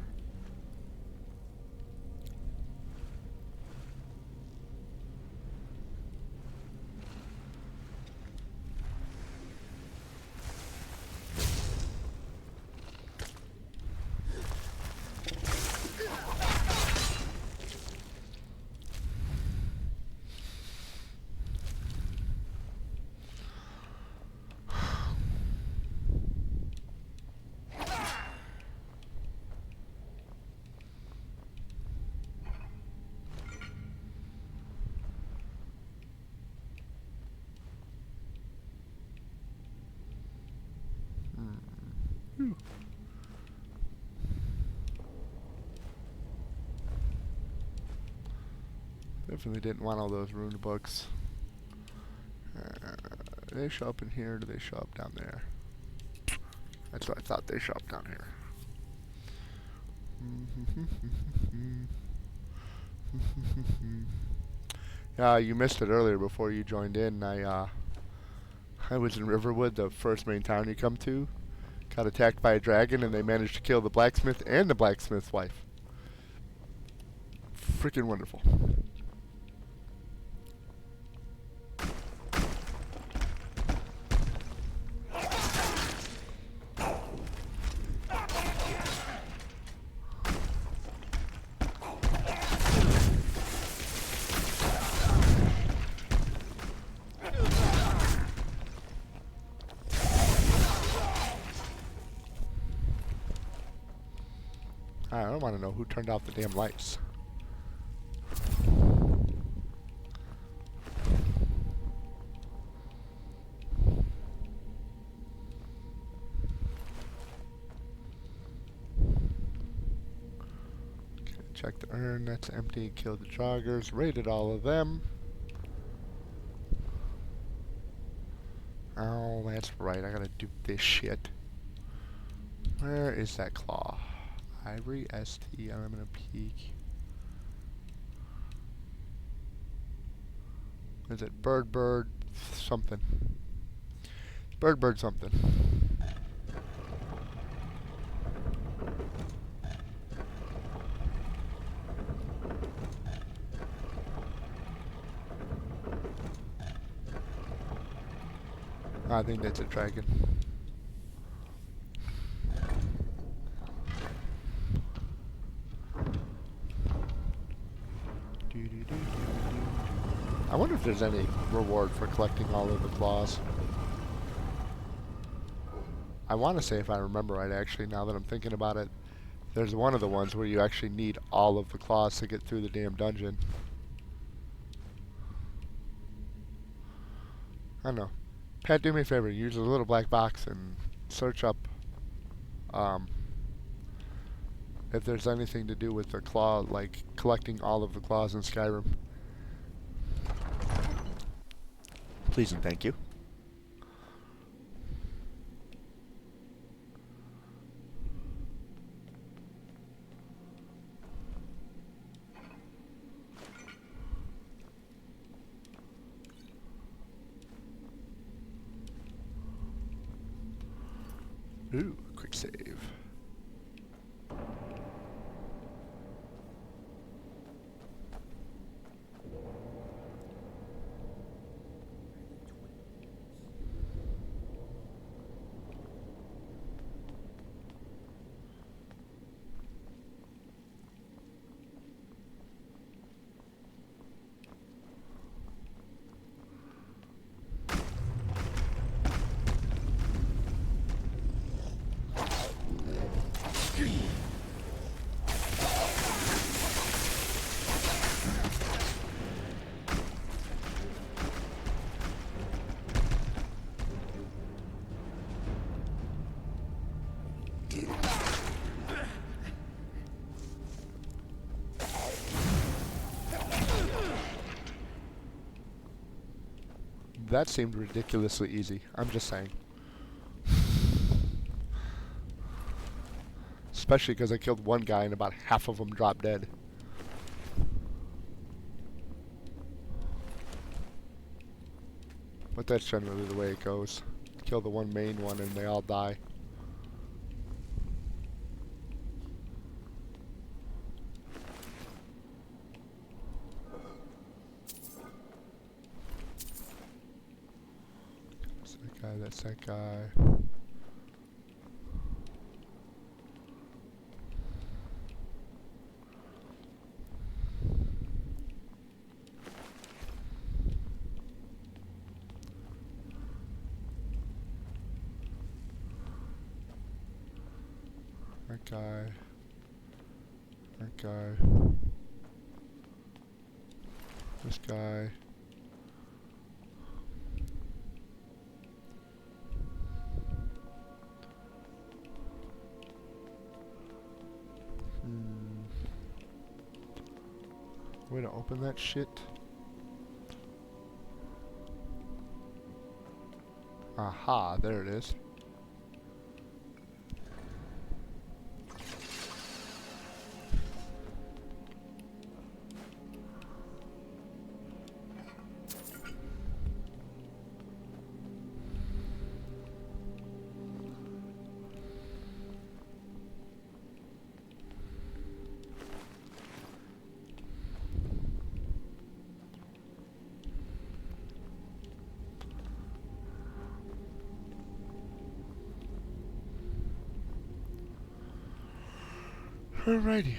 Whew. Definitely didn't want all those rune books. Do they show up in here, or do they show up down there? That's what I thought, they show up down here. Yeah, you missed it earlier before you joined in. I was in Riverwood, the first main town you come to. Got attacked by a dragon, and they managed to kill the blacksmith and the blacksmith's wife. Freaking wonderful. I don't want to know who turned off the damn lights. Okay, check the urn, that's empty. Killed the joggers, raided all of them. Oh, that's right, I gotta do this shit. Where is that claw? Ivory, ST, I'm gonna peek. Is it bird, something? Bird, something. I think that's a dragon. I wonder if there's any reward for collecting all of the claws. I want to say, if I remember right, actually, now that I'm thinking about it, there's one of the ones where you actually need all of the claws to get through the damn dungeon. I don't know. Pat, do me a favor. Use a little black box and search up if there's anything to do with the claw, like collecting all of the claws in Skyrim. Please and thank you. Ooh, quick save. That seemed ridiculously easy. I'm just saying. Especially because I killed one guy and about half of them dropped dead. But that's generally the way it goes. Kill the one main one and they all die. That's that guy. That guy. That guy. This guy. Way to open that shit. Aha, there it is. Alrighty.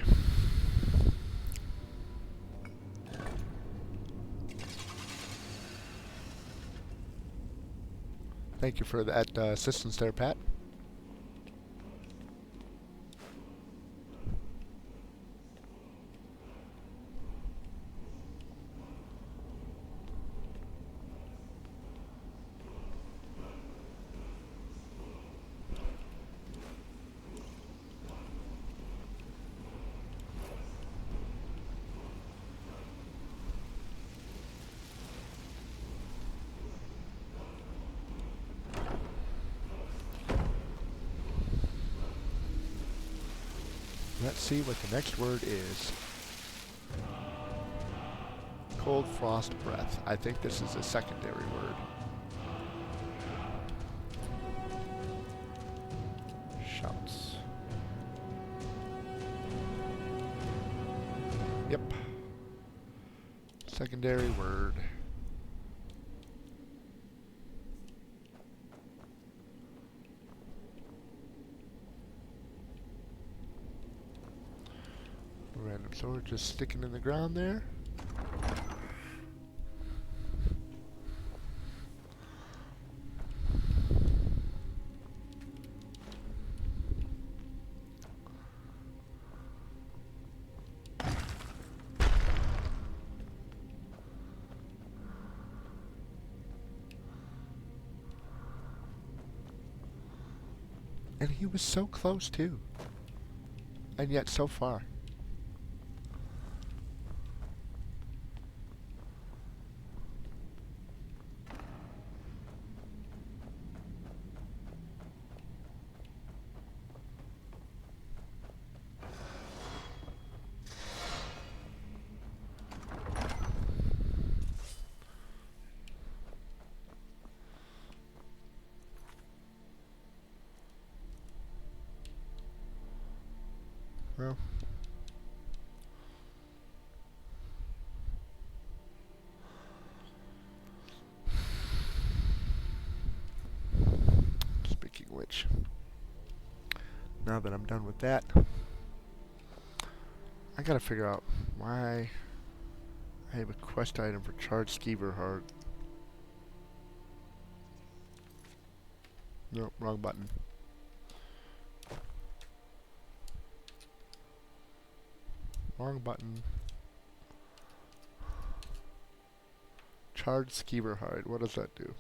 Thank you for that assistance there, Pat. Let's see what the next word is. Cold frost breath. I think this is a secondary word. Shouts. Yep. Secondary word. Random sword just sticking in the ground there. And he was so close too. And yet so far. Well, speaking of which, now that I'm done with that, I gotta figure out why I have a quest item for Charged Skeever Heart. Nope, wrong button. Wrong button. Charged Skeever Hide. What does that do?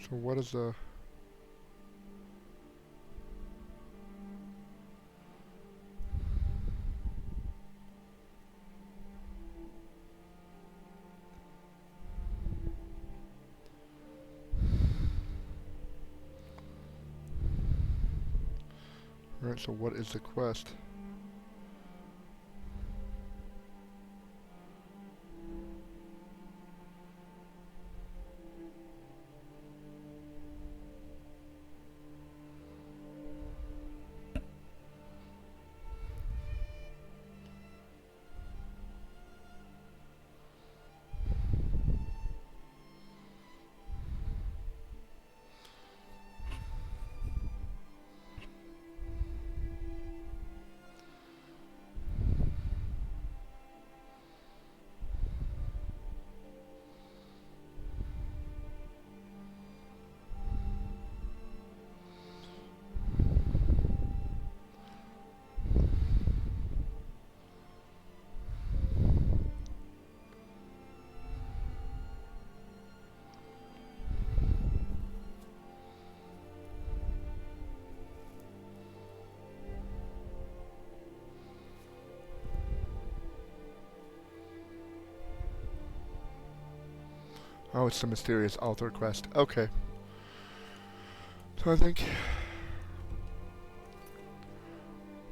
So what is the... Alright, so what is the quest? Oh, it's the mysterious altar quest. Okay. So I think...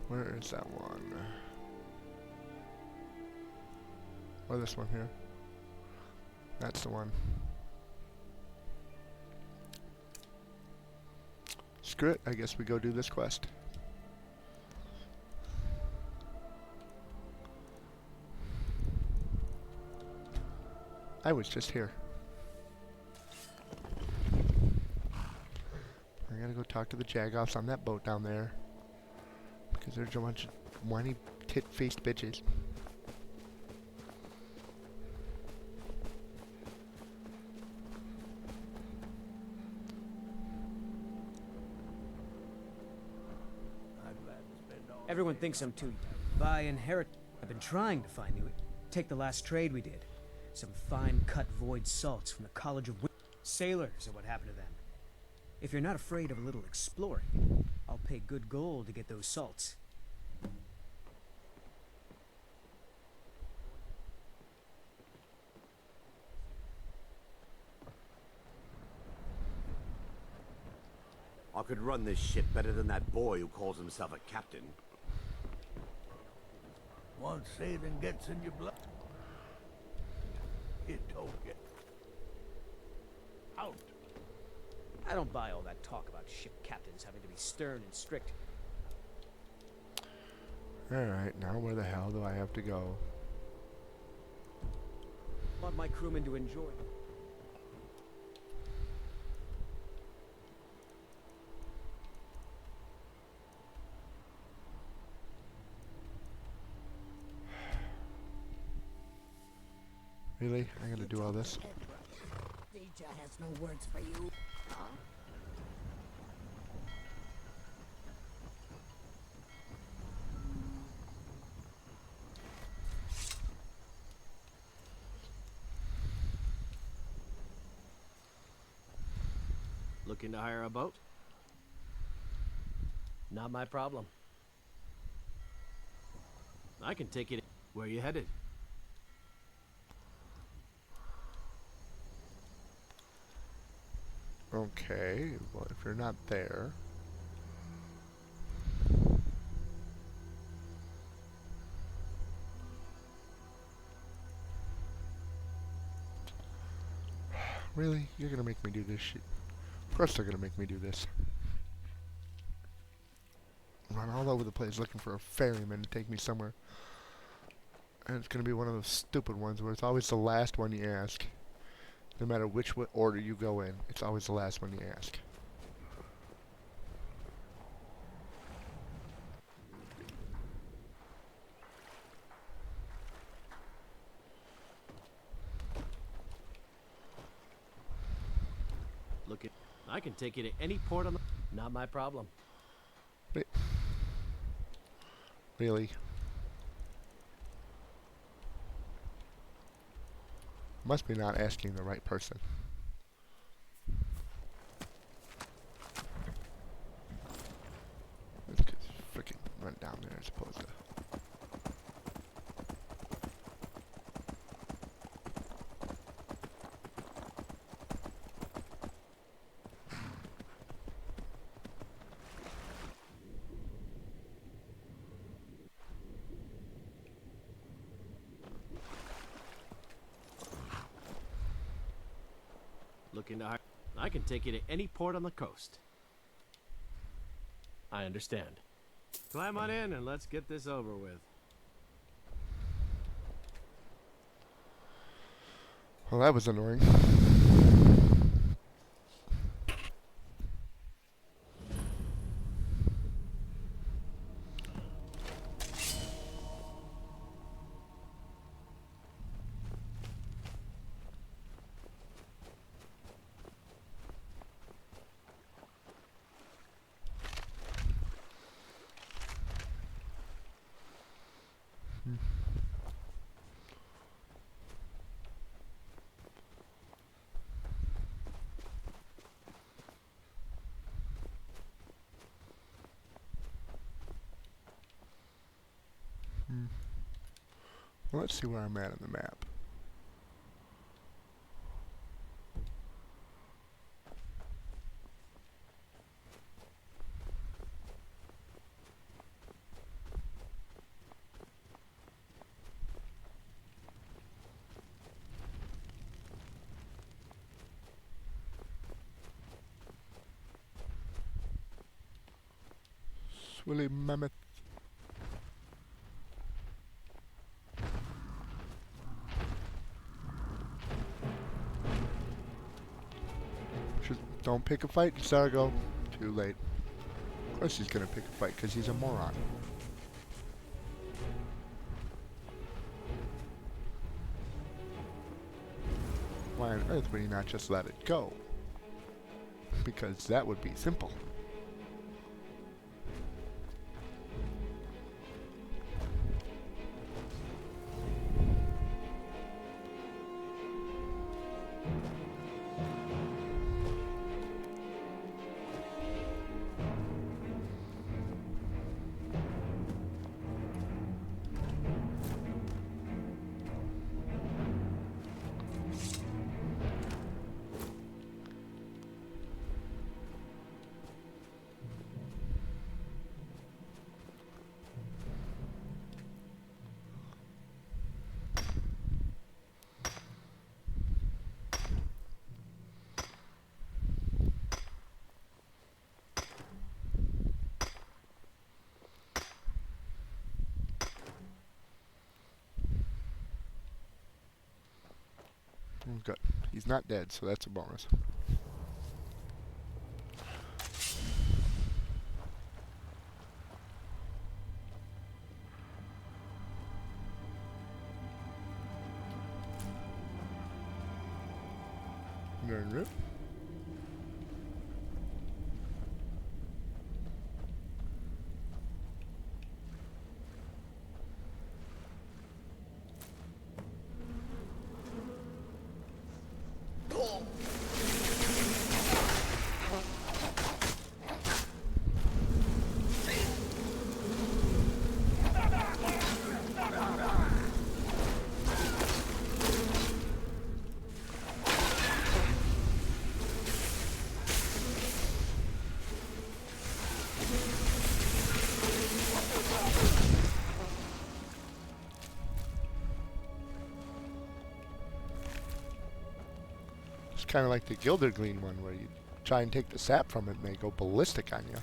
Where is that one? Or this one here. That's the one. Screw it, I guess we go do this quest. I was just here. I gotta go talk to the Jagoffs on that boat down there. Because there's a bunch of whiny tit-faced bitches. Everyone thinks I'm too by inherit. I've been trying to find you. Take the last trade we did. Some fine cut void salts from the College of Sailors are what happened to them. If you're not afraid of a little exploring, I'll pay good gold to get those salts. I could run this ship better than that boy who calls himself a captain. Once sailing gets in your blood, it don't get out. I don't buy all that talk about ship captains having to be stern and strict. Alright, now where the hell do I have to go? I want my crewmen to enjoy. Really? I gotta do all this? Deja has no words for you. Huh? Looking to hire a boat? Not my problem. I can take you to where you headed. Okay, well if you're not there... Really? You're gonna make me do this shit? Of course they're gonna make me do this. Run all over the place looking for a ferryman to take me somewhere. And it's gonna be one of those stupid ones where it's always the last one you ask. No matter which order you go in, it's always the last one you ask. Look at... I can take you to any port on the... Not my problem. Really? Must be not asking the right person. Let's just frickin' run down there as opposed to... Looking to hire... I can take you to any port on the coast. I understand. Climb on in and let's get this over with. Well, that was annoying. Well, let's see where I'm at on the map. Woolly mammoth. Don't pick a fight, Sargo. Too late. Of course he's gonna pick a fight, because he's a moron. Why on earth would he not just let it go? Because that would be simple. Good. He's not dead, so that's a bonus. Rip. Kind of like the Gildergleen one, where you try and take the sap from it and they go ballistic on you.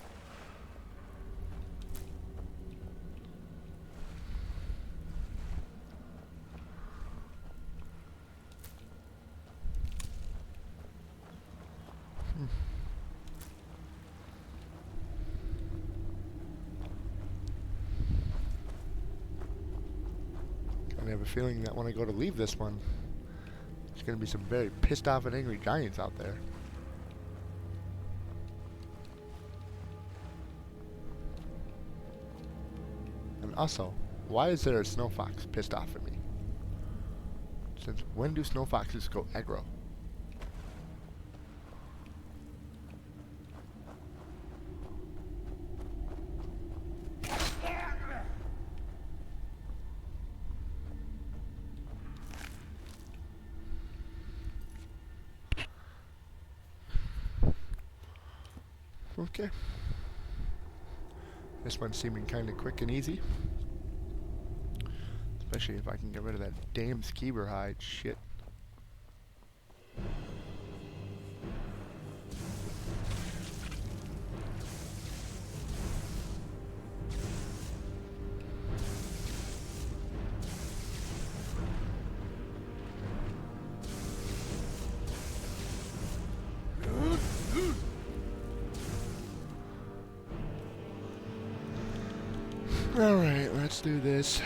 I have a feeling that when I go to leave this one, there's going to be some very pissed off and angry giants out there. And also, why is there a snow fox pissed off at me? Since when do snow foxes go aggro? Okay. This one's seeming kind of quick and easy. Especially if I can get rid of that damn skeever hide shit. Alright, let's do this.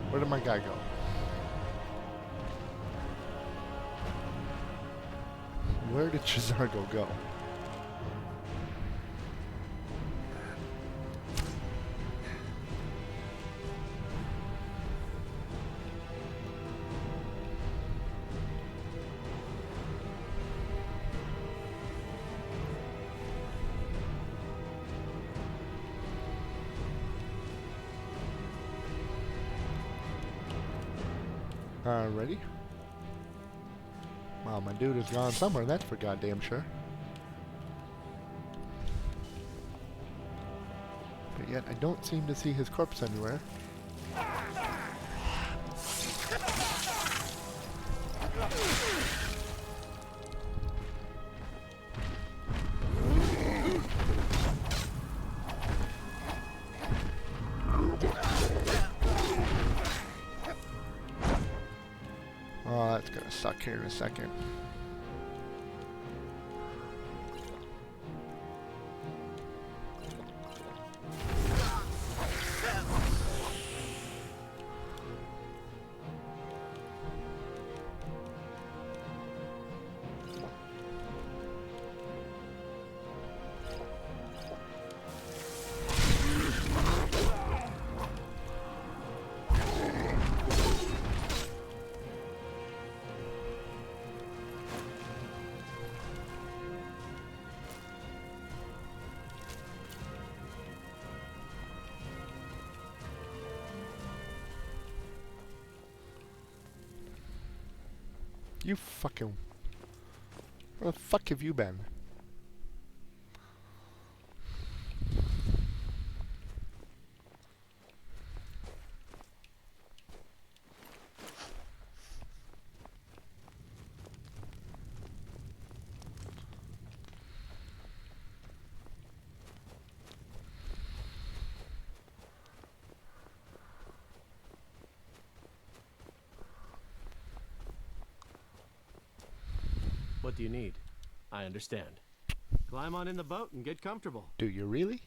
Where did my guy go? Where did Chizargo go? Alrighty. Wow, my dude is gone somewhere, that's for goddamn sure. But yet, I don't seem to see his corpse anywhere. Oh, that's gonna suck here in a second. You fucking... Where the fuck have you been? What do you need? I understand. Climb on in the boat and get comfortable. Do you really?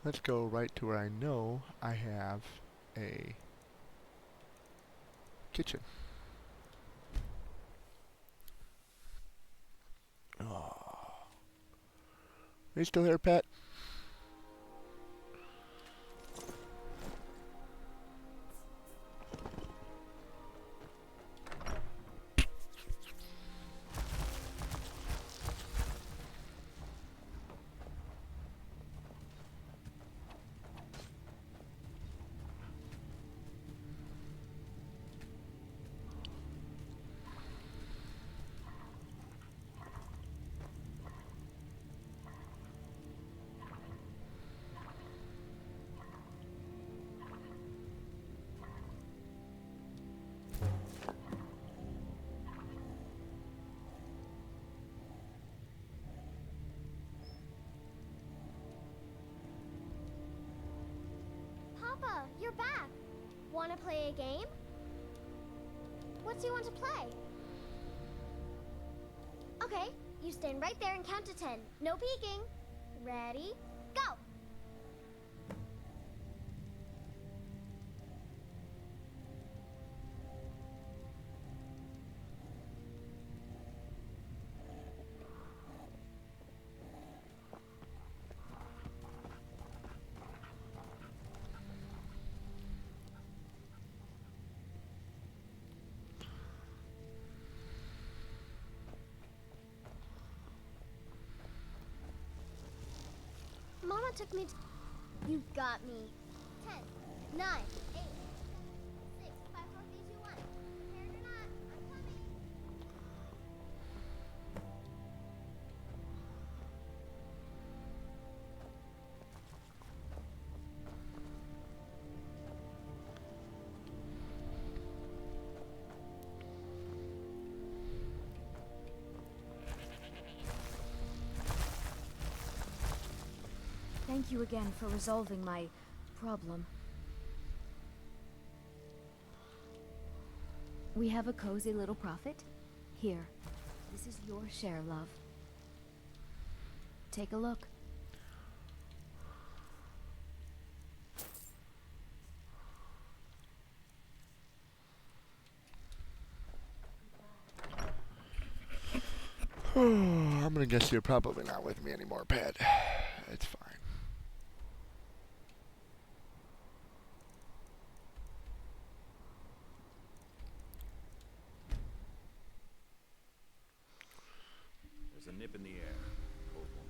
Let's go right to where I know I have a kitchen. Oh. Are you still here, Pat? Papa, you're back. Want to play a game? What do you want to play? Okay, you stand right there and count to 10. No peeking. Ready? Go! Mama took me to... You got me. 10, 9, 8, 6, 5, 4, 3, 2, 1. Prepared or not, I'm coming. Thank you again for resolving my problem. We have a cozy little profit. Here. This is your share, love. Take a look. I'm gonna guess you're probably not with me anymore, Pat. It's fine. There's a nip in the air. Old woman.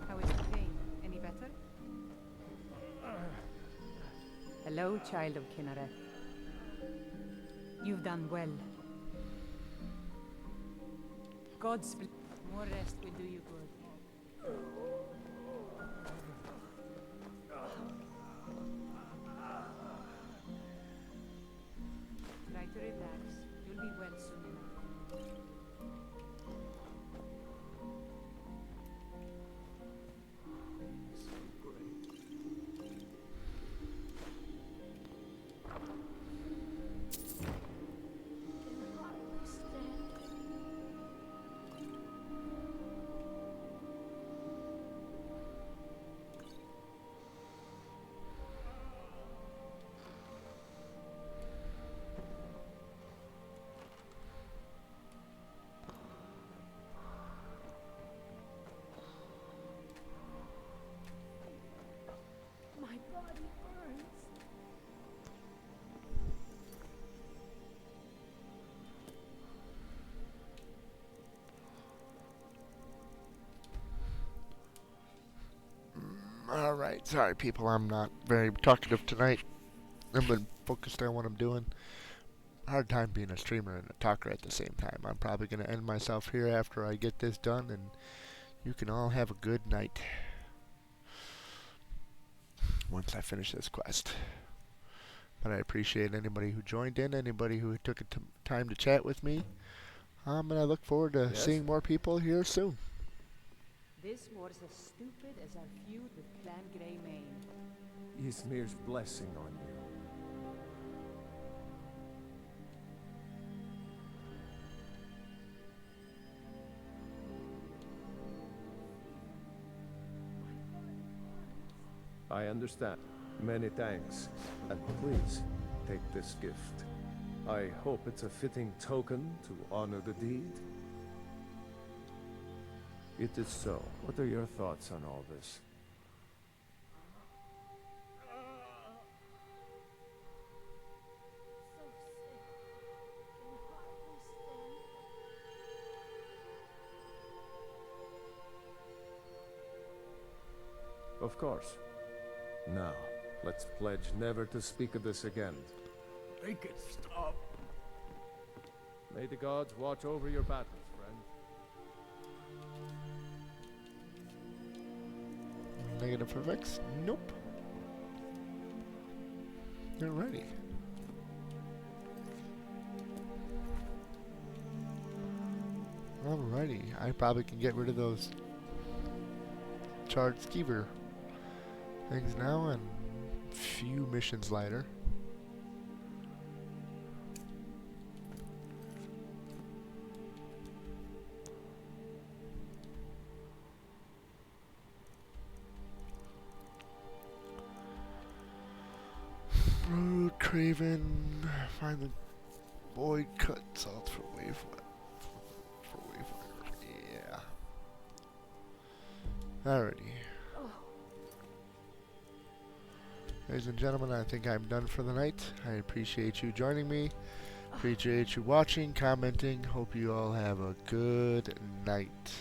How is the pain? Any better? Hello, child of Kinneret. You've done well. God's more rest will do you good. Try to relax. You'll be well soon enough. My body burns. Alright, sorry people, I'm not very talkative tonight. I've been focused on what I'm doing. Hard time being a streamer and a talker at the same time. I'm probably going to end myself here after I get this done, and you can all have a good night once I finish this quest. But I appreciate anybody who joined in, anybody who took time to chat with me. And I look forward to seeing more people here soon. This war's as stupid as our feud with Clan Greymane. Ysmir's blessing on you. I understand. Many thanks. And please, take this gift. I hope it's a fitting token to honor the deed. It is so. What are your thoughts on all this? So sick. Can hardly stand. Of course. Now, let's pledge never to speak of this again. Make it stop. May the gods watch over your battles, friend. Negative for Vex? Nope. Alrighty. Alrighty. I probably can get rid of those charged skeever things now, and few missions later. Road Craven, find the void cut south for Wayfire. Yeah. Alrighty. Ladies and gentlemen, I think I'm done for the night. I appreciate you joining me. Appreciate you watching, commenting. Hope you all have a good night.